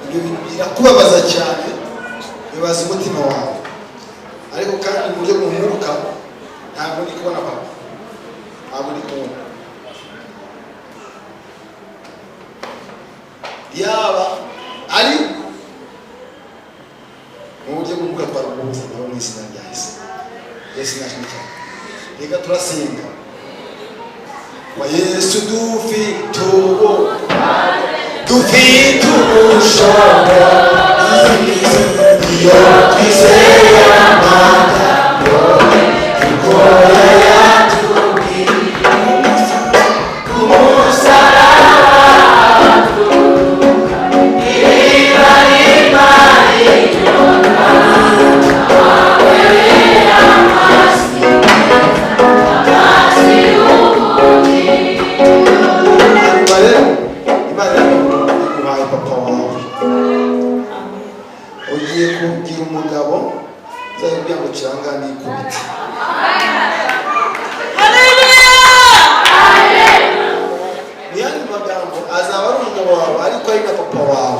ibyo bintu birakubabaza cyane bibaza umutima wawe ariko kandi mu buryo bw'umwuka ntabwo ndi kubona papa ntabwo ndi kubona yaba ari mu buryo bw'umwuka twaruhuza nawe mu izina rya Yesu Yesu nashimye cyane reka turasenga kwa Yesu dufite ubushobozi iyo twizeye amagambo dukora yatubwiye ku musaraba iriba rimara inyota ahabereye amazi y'ubugingo Imana iguhaye papa wawe ugiye kubwira umugabo uzabibwira ngo kiranga nikubite mu yandi magambo azaba ari umugabo wawe ariko ari na papa wawe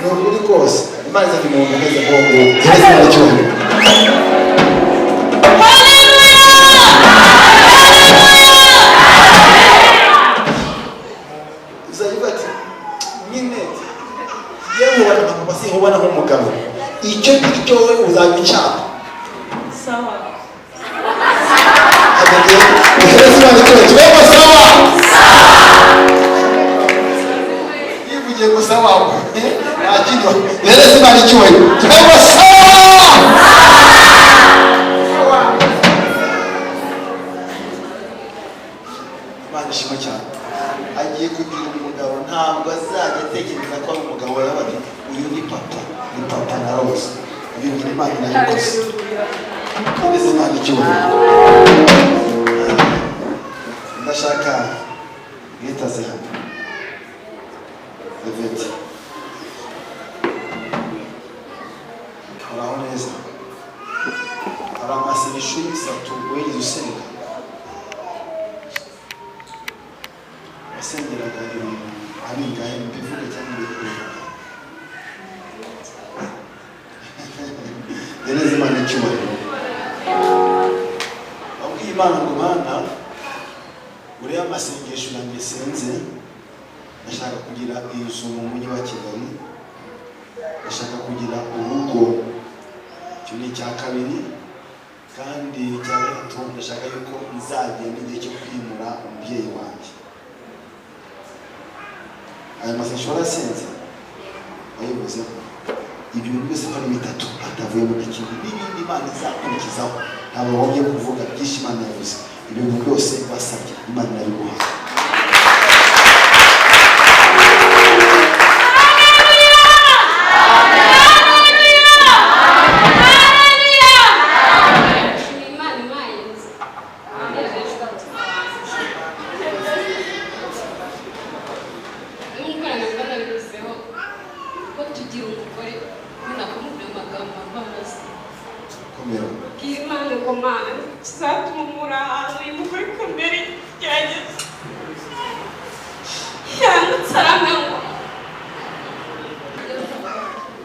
ni ukuri kose Imana izajya umuntu umeze nk'uwo gereza n'icyubahiro yewe ubona nka papa si ubona nk'umugabo icyo ngicyo wowe uzaba icyaha Tuweko sawa. Ivuye ko sawa. Akido. Lele simani chiwe. Tuweko sawa. Imana ishimwe cyane. Agiye kugira umugabo ntabwo azajya atekereza ko ari umugabo yabati uyu ni papa na Rose. Uyu ni Imana yayikoze. Ibeze Imana icyubahiro. Ndashaka yitaze hano. David. Uraho neza. Hari amasengesho y'isatu wigeze usenga. Wasengeraga ari ngahe mbivuge cyangwa mbivuge. Dereza Imana icyubahiro. Abwiye Imana ngo Mana uriya amasengesho nanjye senze, ndashaka kugira inzu mu mujyi wa Kigali, ndashaka kugira urugo. Icyo ni icya kabiri, kandi icya gatatu ndashaka yuko nzagenda igihe cyo kwimura umubyeyi wanjye. Aya masengesho warasenze wayivuze ibyo byose ko ari bitatu hatavuye mu kintu n'ibindi Imana izakurikizaho. Ntabwo wongeye kuvuga byinshi Imana yavuze. Ibintu byose wasabye Imana irabiguha.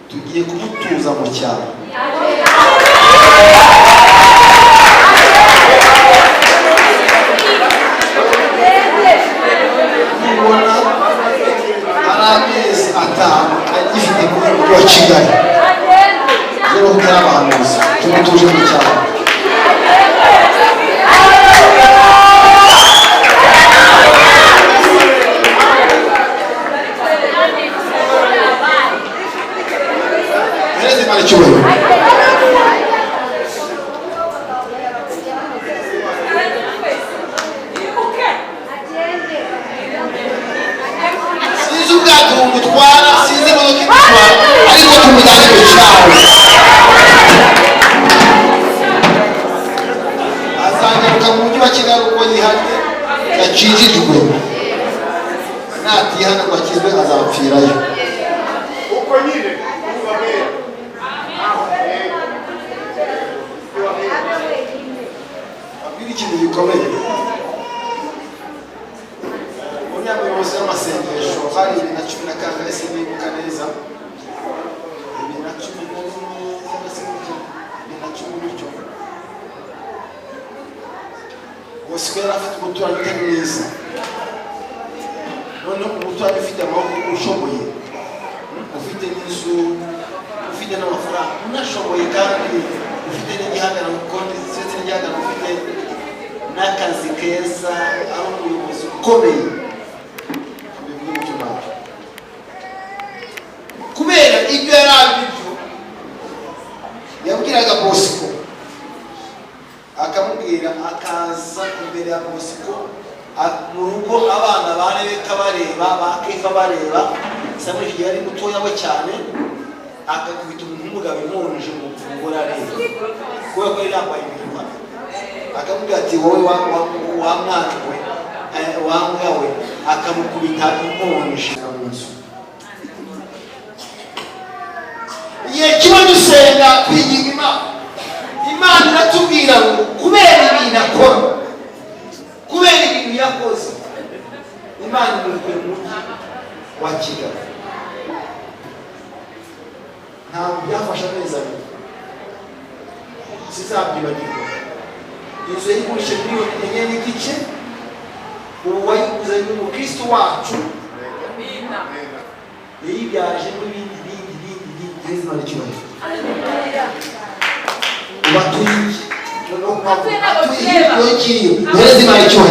Tugiye kumutuza mu cyaro. Ubona ari amezi atanu agifite mu mujyi wa Kigali. Rero kugira abahanuzi tumutuje mu cyaro. Sinzi ubwato bumutwara, sinzi imodoka imutwara, ariko tumujyane mu cyaro. Azagaruka mu mujyi wa Kigali uko yihariye yakijijwe. Natihana ngo akizwe azapfirayo. Uko nyine ikintu gikomeye. Uriya muyobozi w'amasengesho hari 2014 ese nibuka neza, 2010 bose yari afite umuturanyi utari mwiza. None umuturanyi ufite amaboko ushoboye, ufite n'inzu, ufite n'amafaranga, unashoboye kandi ufite n'igihagararo konti ndetse n'igihagararo ufite n'akazi keza, ari umuyobozi ukomeye. Kubera ibyo yari abibyo yabwiraga Bosco, akamubwira akaza imbere ya Bosco mu rugo, abana barebeka bareba, bakefa bareba. Samuel igihe yari mutoya we cyane, akakubita umuntu w'umugabo imunje mu mfungura areba kubera ko yari yambaye imirimo. Akamubwira ati wowe wa mwana we wanga we, akamukubita imunje mu nzu. Igihe kiba dusenga kwigira Imana iratubwira ngo kubera ibintu akora, kubera ibintu yakoze, Imana imukure mu mujyi wa Kigali. Ntabwo byafashe amezi abiri, sizabyibagirwa. Inzu yayigurishe miliyoni 1.5. Ubu wayiguze n'umukristo wacu, yayibyaje n'ibindi Imana icyubahiro. Ubatuye Yesu marichwe.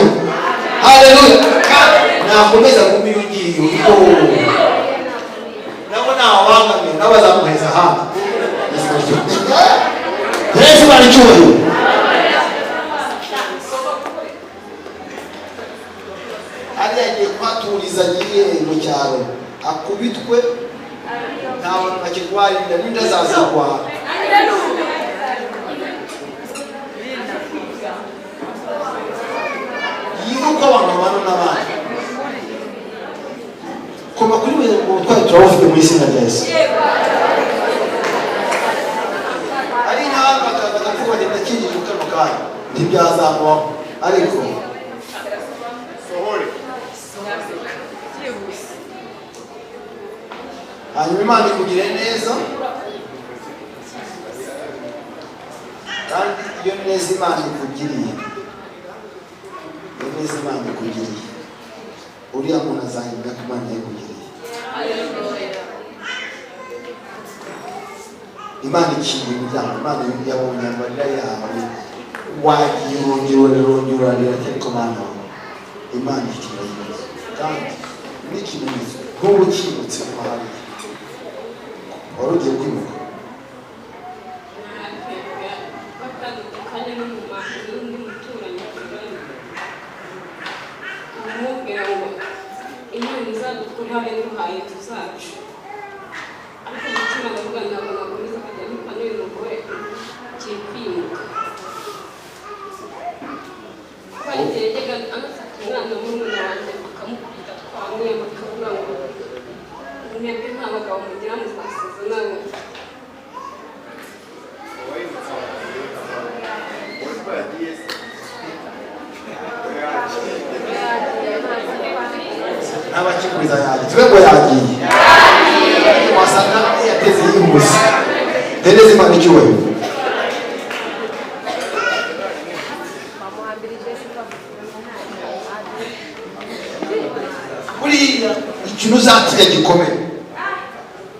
Haleluya. Na kumeza kumiyungiyo. Naona wanga mimi nabaza muheza hapa. Yesu marichwe. Ariye kwaturiza ngiye mu cyaro akubitwe nawe bakigwari ndinda zazakwa. Yuko abantu bano n'abandi koma kuri mwe ngo twari turafite mu izina rya Yesu ari ntabwo akavuga ngo ndakijije kano kanya ntibyazamuha ariko sohore hanyuma Imana ikugire neza kandi iyo neza Imana ikugiriye neza Imana ikugiriye uriya muntu azahembwa ko Imana yakugiriye. Imana ikinga imiryango, Imana yabonye amarira yawe wagiye urongera ariko Mana Imana ikinga ibibazo kandi n'ikimenyetso nk'ubu ukibutse mahari wari ugiye kwimuka Imana izadukura n'uruhaye tuzacu ariko umutima ndavuga ntabwo nakomeza kujya mpfa n'uyu mugore kiye kwimuka kuko igihe yajyaga anafata umwana w'umwana wanjye akamukubita twamwiye bakavuga ngo mwebwe nta bagabo mugira muzasize nawe n'abakikuriza yagiye tube ngo yagiye wasanga yateze y'imbuzi teneze Imana icyubahiro. Buriya ikintu uzatinya gikomeye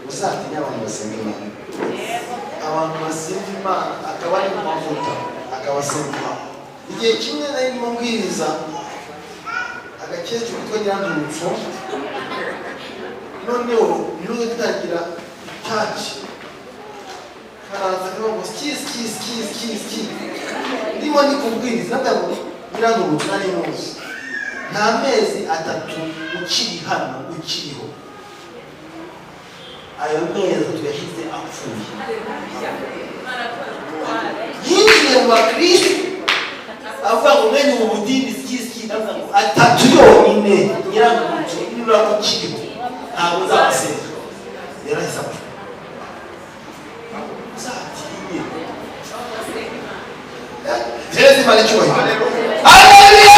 uzatinya abantu basenga Imana, abantu basenga Imana akaba ari mu mavuta akabasenga Imana. Igihe kimwe nari ndimo mbwiriza agakecuru kitwa Nyirandurutso noneho niwe dutangira taci karaza akavuga ngo kisi ndimo nikubwiriza ndavuga Nyirandurutso nari muzi nta mezi 3 ukiri hano ukiriho ayo mezi tuyashyize apfuye yinjiye mu bakristo avuga ngo mwenye mu budini ndavuga ngo 3 yonyine Nyirandurutso niba ukiriho ntabwo uzabasenga yarahise apfa uzatinye Yesu Imana icyubahiro. Haleluya.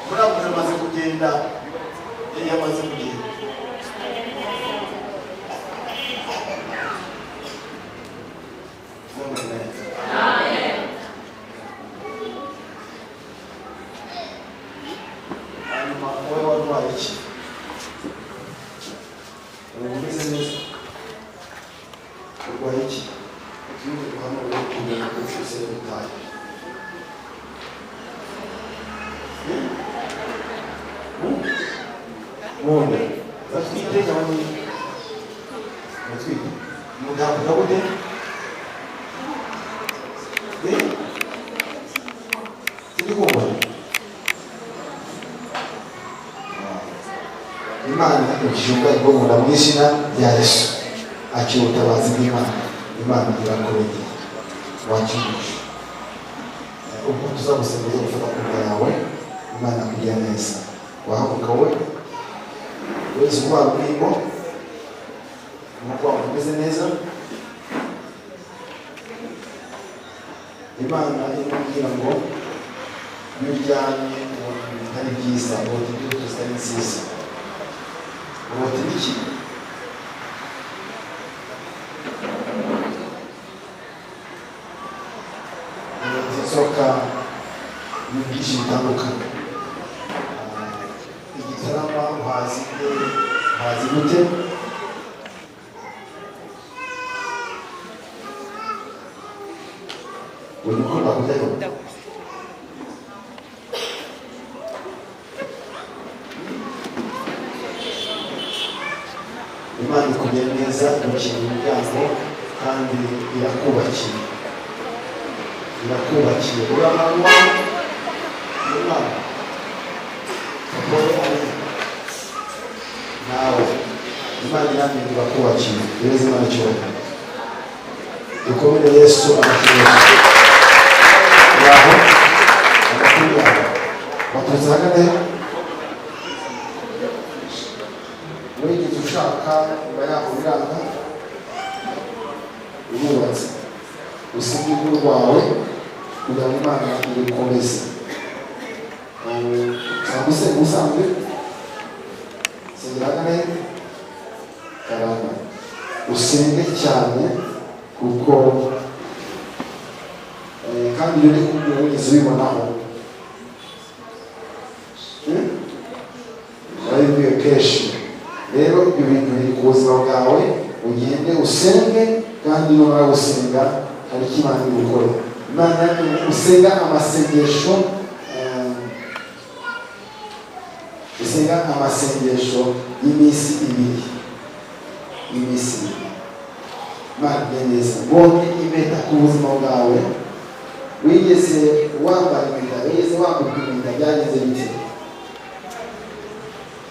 Muramuze amaze kugenda yamaze kugenda amen. Hanyuma wowe warwaye iki? Umeze neza? Urwaye iki? Ugiye guhana uri kugenda ku cyose bitaye. Mwone, batwite nyabani. Batwite. Mugabo gabode. Turikumva. Imana ikijumba igomora mu izina rya Yesu. Akira ubutabazi bw'Imana. Imana irakurengera. Wakirije. Ubwo tuzagusenga gufata ku yawe. Imana kugira neza. Wahabuka we. Wese umwana urimo. Umukwamu umeze neza. Imana imubwira ngo iyo uryamye ubona bitari byiza, ubona imbuto zitari nziza. Ubona iki? Inzoka nyinshi zitandukanye. Igitarama uhazi gute? uri gukunda kujyayo Imana ikubye neza gukina imiryango kandi irakubakiye urahanwa Imana nawe Imana iramye irakubakiye ureze Imana cyose dukomere Yesu amakinisha yaho amakuru yawe baturutse hagane wigeze ushaka nyuma yaho biranga urubatse usibye urugo rwawe kugira ngo Imana irikomeze usanzwe sengera karama usenge cyane kuko kandi iyo uri kumwe wigeze ubibonaho urabibwiwe kenshi rero ibyo bintu biri ku buzima bwawe ugende usenge kandi numara gusenga hari icyo Imana iri gukora Imana usenga amasengesho y'iminsi ibiri Imana neza mbonye impeta ku buzima bwawe wigeze wambara impeta wigeze wambika impeta byageze bite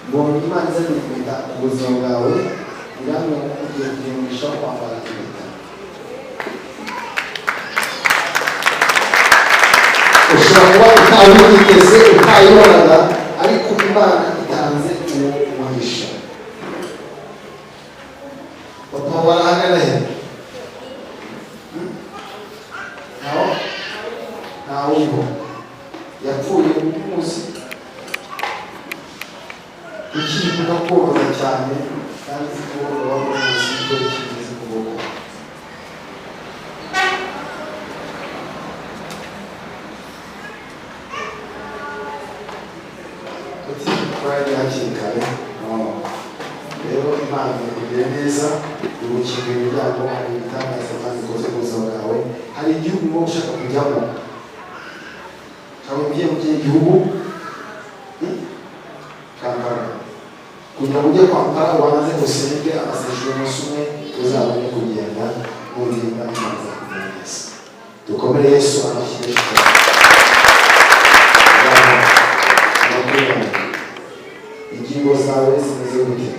mbonye Imana izanye impeta ku buzima bwawe iramwe ugiye kuyimisha kwambara impeta ushobora kuba utawigeze utayibonaga ariko Imana itanze uwo umuhisha papa warahagana he ntawe uriho yapfuye umunsi ikiri koroha cyane kandi zikoroha umunsi ibyo kimeze kuboko hakiri kare rero Imana ikugire neza igukinga imiryango hari ibitangaza kandi ikoze ku buzima bwawe hari igihugu uba ushaka kujyamo ukaba ugiye mu kihe gihugu Kampala kugira ngo ujye Kampala ubanze usenge amasengesho y'umunsi umwe uzabone kugenda n'urinda Imana izakugirira neza dukomere Yesu amakinisha ingingo zawe zimeze gute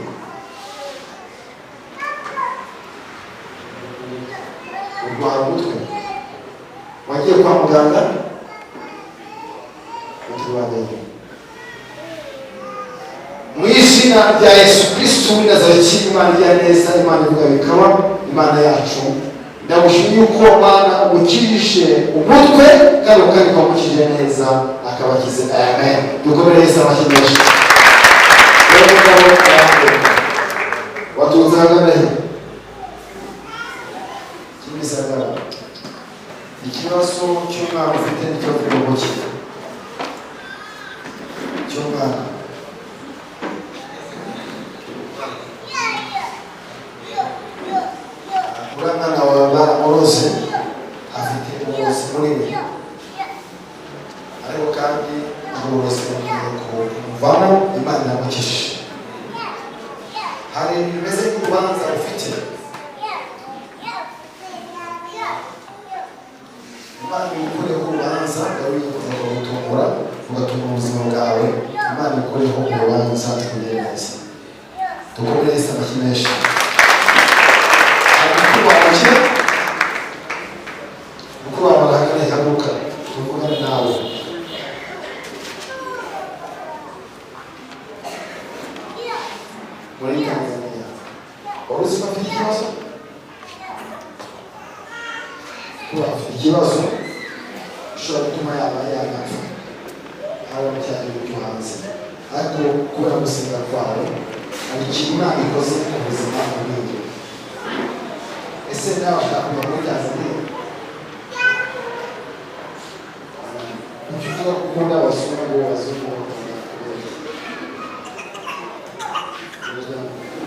urwara umutwe wagiye kwa muganga utubaganye mu izina rya Yesu Kristo w'i Nazareti Imana ijya neza Imana ivuga bikaba Imana yacu ndagushimiye uko Mana umukirije umutwe kandi ukareka umukirije neza akabakize amen dukomere Yesu amakinisha watunze hagana he kimisagara ikibazo cy'umwana ufite n'ikibazo cy'umuki cy'umwana uramwana wawe baramurose afite uburozi munini ariko kandi uburozi kumuvamo Imana iramukishije hari bimeze nk'urubanza ufite Imana ikureho urubanza bwawe ugatungura ubuzima bwawe Imana ikureho urubanza tukugire neza dukomere Yesu amakinisha uko wabahagana ihaguruka tuvugane nawe muri Tanzania wari uzi ko afite ikibazo kuba afite ikibazo ushobora gutuma yaba yanapfa haba mu cyaro cyo hanze ariko kubera gusenga kwawe hari ikintu Imana ikoze ku buzima bw'umuntu ese nawe ushaka kujya muri Tanzania nicyo uvuga ko ukunda abazungu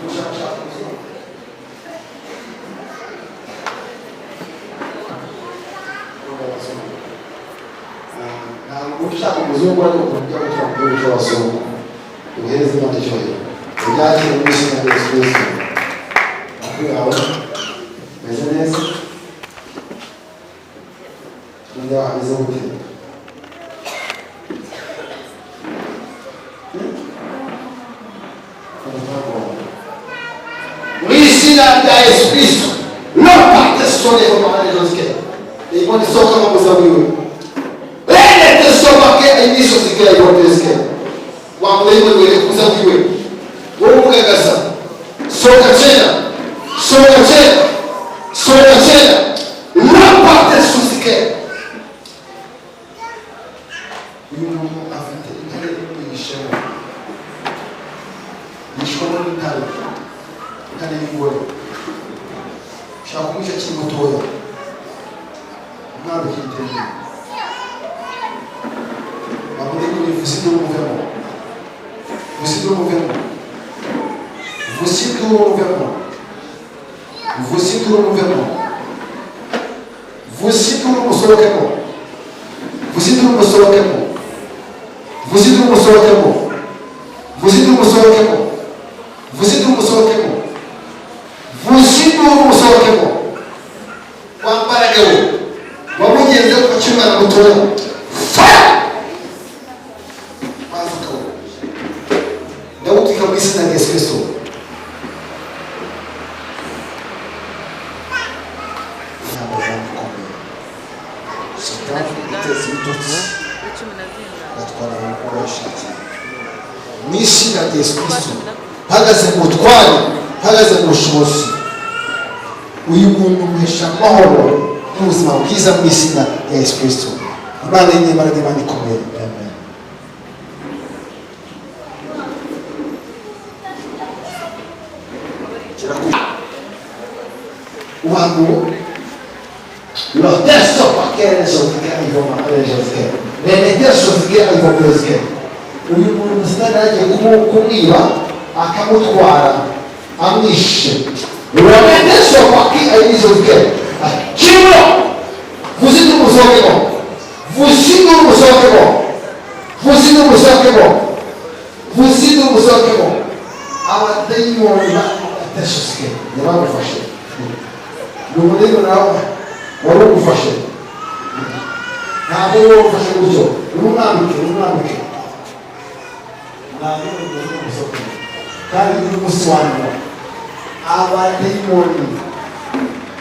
ushaka ushaka umuzungu ariko kujya gutwara cyo wasoma uhereze Imana icyubahiro ubyakire mu izina rya Yesu Kristo yawe meze neza ninde wahageze gute mu izina rya Yesu Kristo no parte sole con male lo scherzo e poi sopra come sapevo prendete sopra che hai visto si che hai portato scherzo quando io volevo cosa sapevo uomo che casa sopra cena la parte su si che uno avete il scemo diciamo in tale in cuore Ciao, come c'è il motore? Guarda che intendi. Ma volevo che fosse dove muoviamo. Fosse dove muoviamo. Fosse dove muoviamo. Fosse dove muoviamo. Fosse dove muoviamo. Fosse dove muoviamo. Fosse dove muoviamo. Fosse dove muoviamo. Fosse dove muoviamo. Você não usou que bom. Quando para que eu vou dizer que eu tinha no motor. Fala. Mas o não tem como isso na descrição. Misi na descrição. Hagaze mutwari. Hagaze mushobozi uyu muntu mwesha mahoro n'ubuzima bwiza mu izina rya Yesu Kristo Imana y'Imana n'Imana ikomeye amen uhangu lo stesso perché soffiare come Gesù nel stesso soffiare come Gesù uyu muntu staraje kumukumiba akamutwara amnisce veramente so aqui aí diz o quê tiro você não sabe bom você não sabe bom você não sabe bom você não sabe bom a tem uma até se que não vai fazer não podemos não fazer não vou fazer o jogo não sabe kandi n'umusobanuro abadayimoni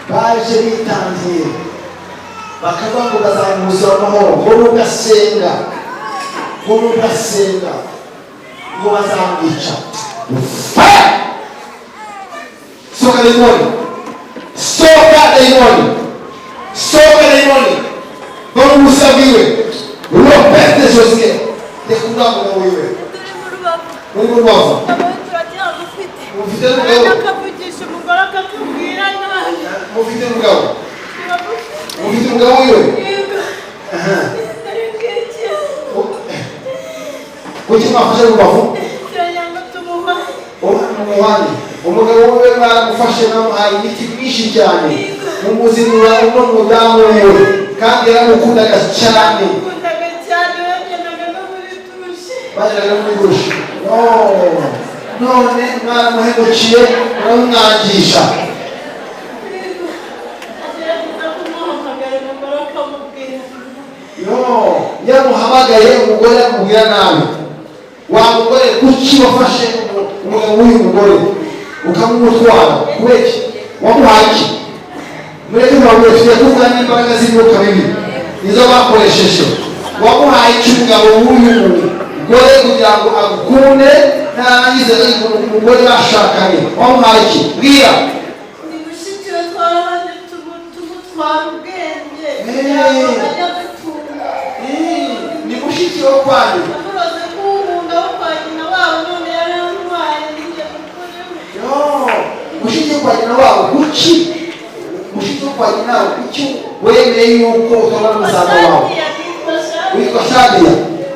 baje bitangiye bakavuga ngo bazamuza amahoro ngo ugasenga ngo bazamwica soka daimoni ngo umusabiwe uropete José tekundamo na wewe muri rubavu mufite umugabo akavugisha umugore akatubwira nabi mufite umugabo wiwe kuki mwafashe rubavu turanyanga tumuha umugabo wiwe baramufashe namuhaye imiti myinshi cyane mumuzinura uno mudamu wiwe kandi yaramukundaga cyane bajyaga muri bushi none mwaramuhemukiye muramwangisha yamuhamagaye umugore amubwira nabi wa mugore kuki wafashe umugabo w'uyu mugore ukamumutwara kubera iki wamuhaye iki mureke murabure tugiye kuvuga n'imbaraga z'imyuka mibi nizo bakoresheje wamuhaye iki umugabo w'uyu mugore kugira ngo agukunde narangiza umugore bashakanye wamuhaye iki bwira ni mushiki we twarabaze tumutwara ubwenge ni mushiki wo kwanyu amuroze kuwuhunda wo kwa nyina wabo none yaramwaye ninjye mukorewe mushiki wo kwa nyina wabo kuki mushiki wo kwa nyina wabo kuki wemeye yuko utora umusaza wawe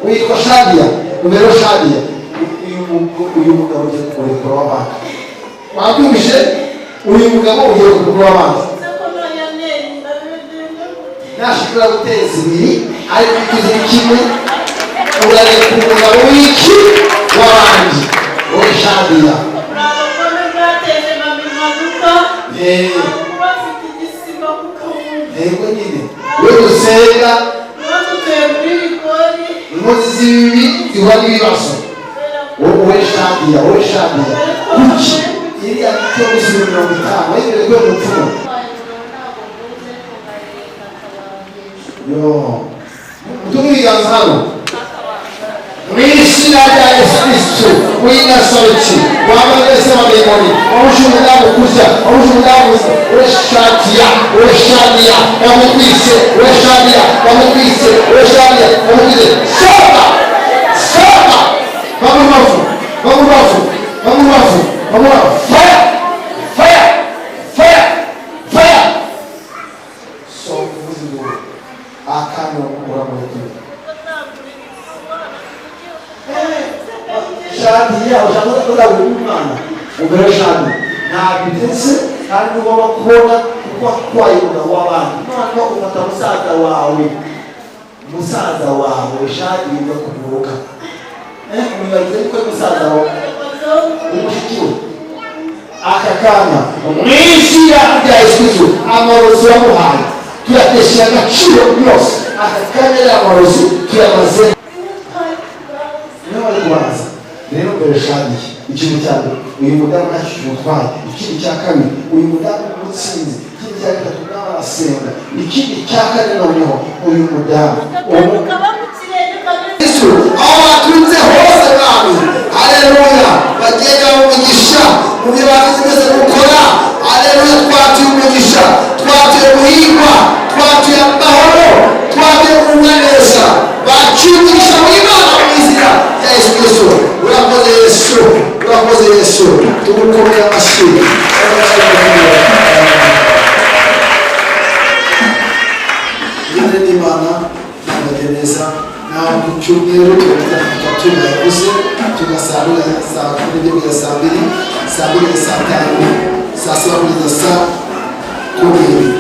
witwa Shadia numero Shadia uyu mugabo ugiye kurekura w'abandi wabyumvise uyu mugabo ugiye kurekura w'abandi nashobora guteza ibiri ariko ikizi kimwe urareka umugabo w'iki w'abandi wowe Shadia yego nyine we dusenga inkozi z'ibibi zihura n'ibibazo wowe Shadia kuki iriya mito y'ibihumbi 50 yemererwe mu mfumo mutunga ibiganza hano mu izina rya Yesu Kristo w'i Nazareti wamageze abadayimoni wahuje umudamu kurya wahuje umudamu we Shadia wamutwise we Shadia wamutwise soka bamubavu fire so muzigo akano muramutu Shadia ushaka umwana ubere Shadia ntabwo ndetse kandi ugomba kubona uko twayibona w'abandi none ufata musaza wawe Shadia yo kuvuka umwibaze ko musaza wawe umushyikiwe aka kana mwizira rya Yesu amarozi wamuhaye tuyatesha agaciro yose aka kana y'amarozi tuyamaze niyo bari kubanza rero mbere Shadia ikintu cyane uyu mudamu nacyo umutwaye ikindi cya kabiri uyu mudamu umutsinzi ikindi cya gatatu n'abasenga ikindi cya kane noneho uyu mudamu aho baturutse hose mwami haleluya bagenda umugisha mu byo bagize gukora haleluya twatuye umugisha twatuye guhingwa twatuye amahoro twatuye kumunezeza baciye umugisha w'Imana mu izina rya Yesu Kristo urakoze Yesu tugukomere amashyi Imana neza naho ku cyumweru tugakuze tugasarura saa 12 saa 2 saa 3 saa 5 saa 7 saa 10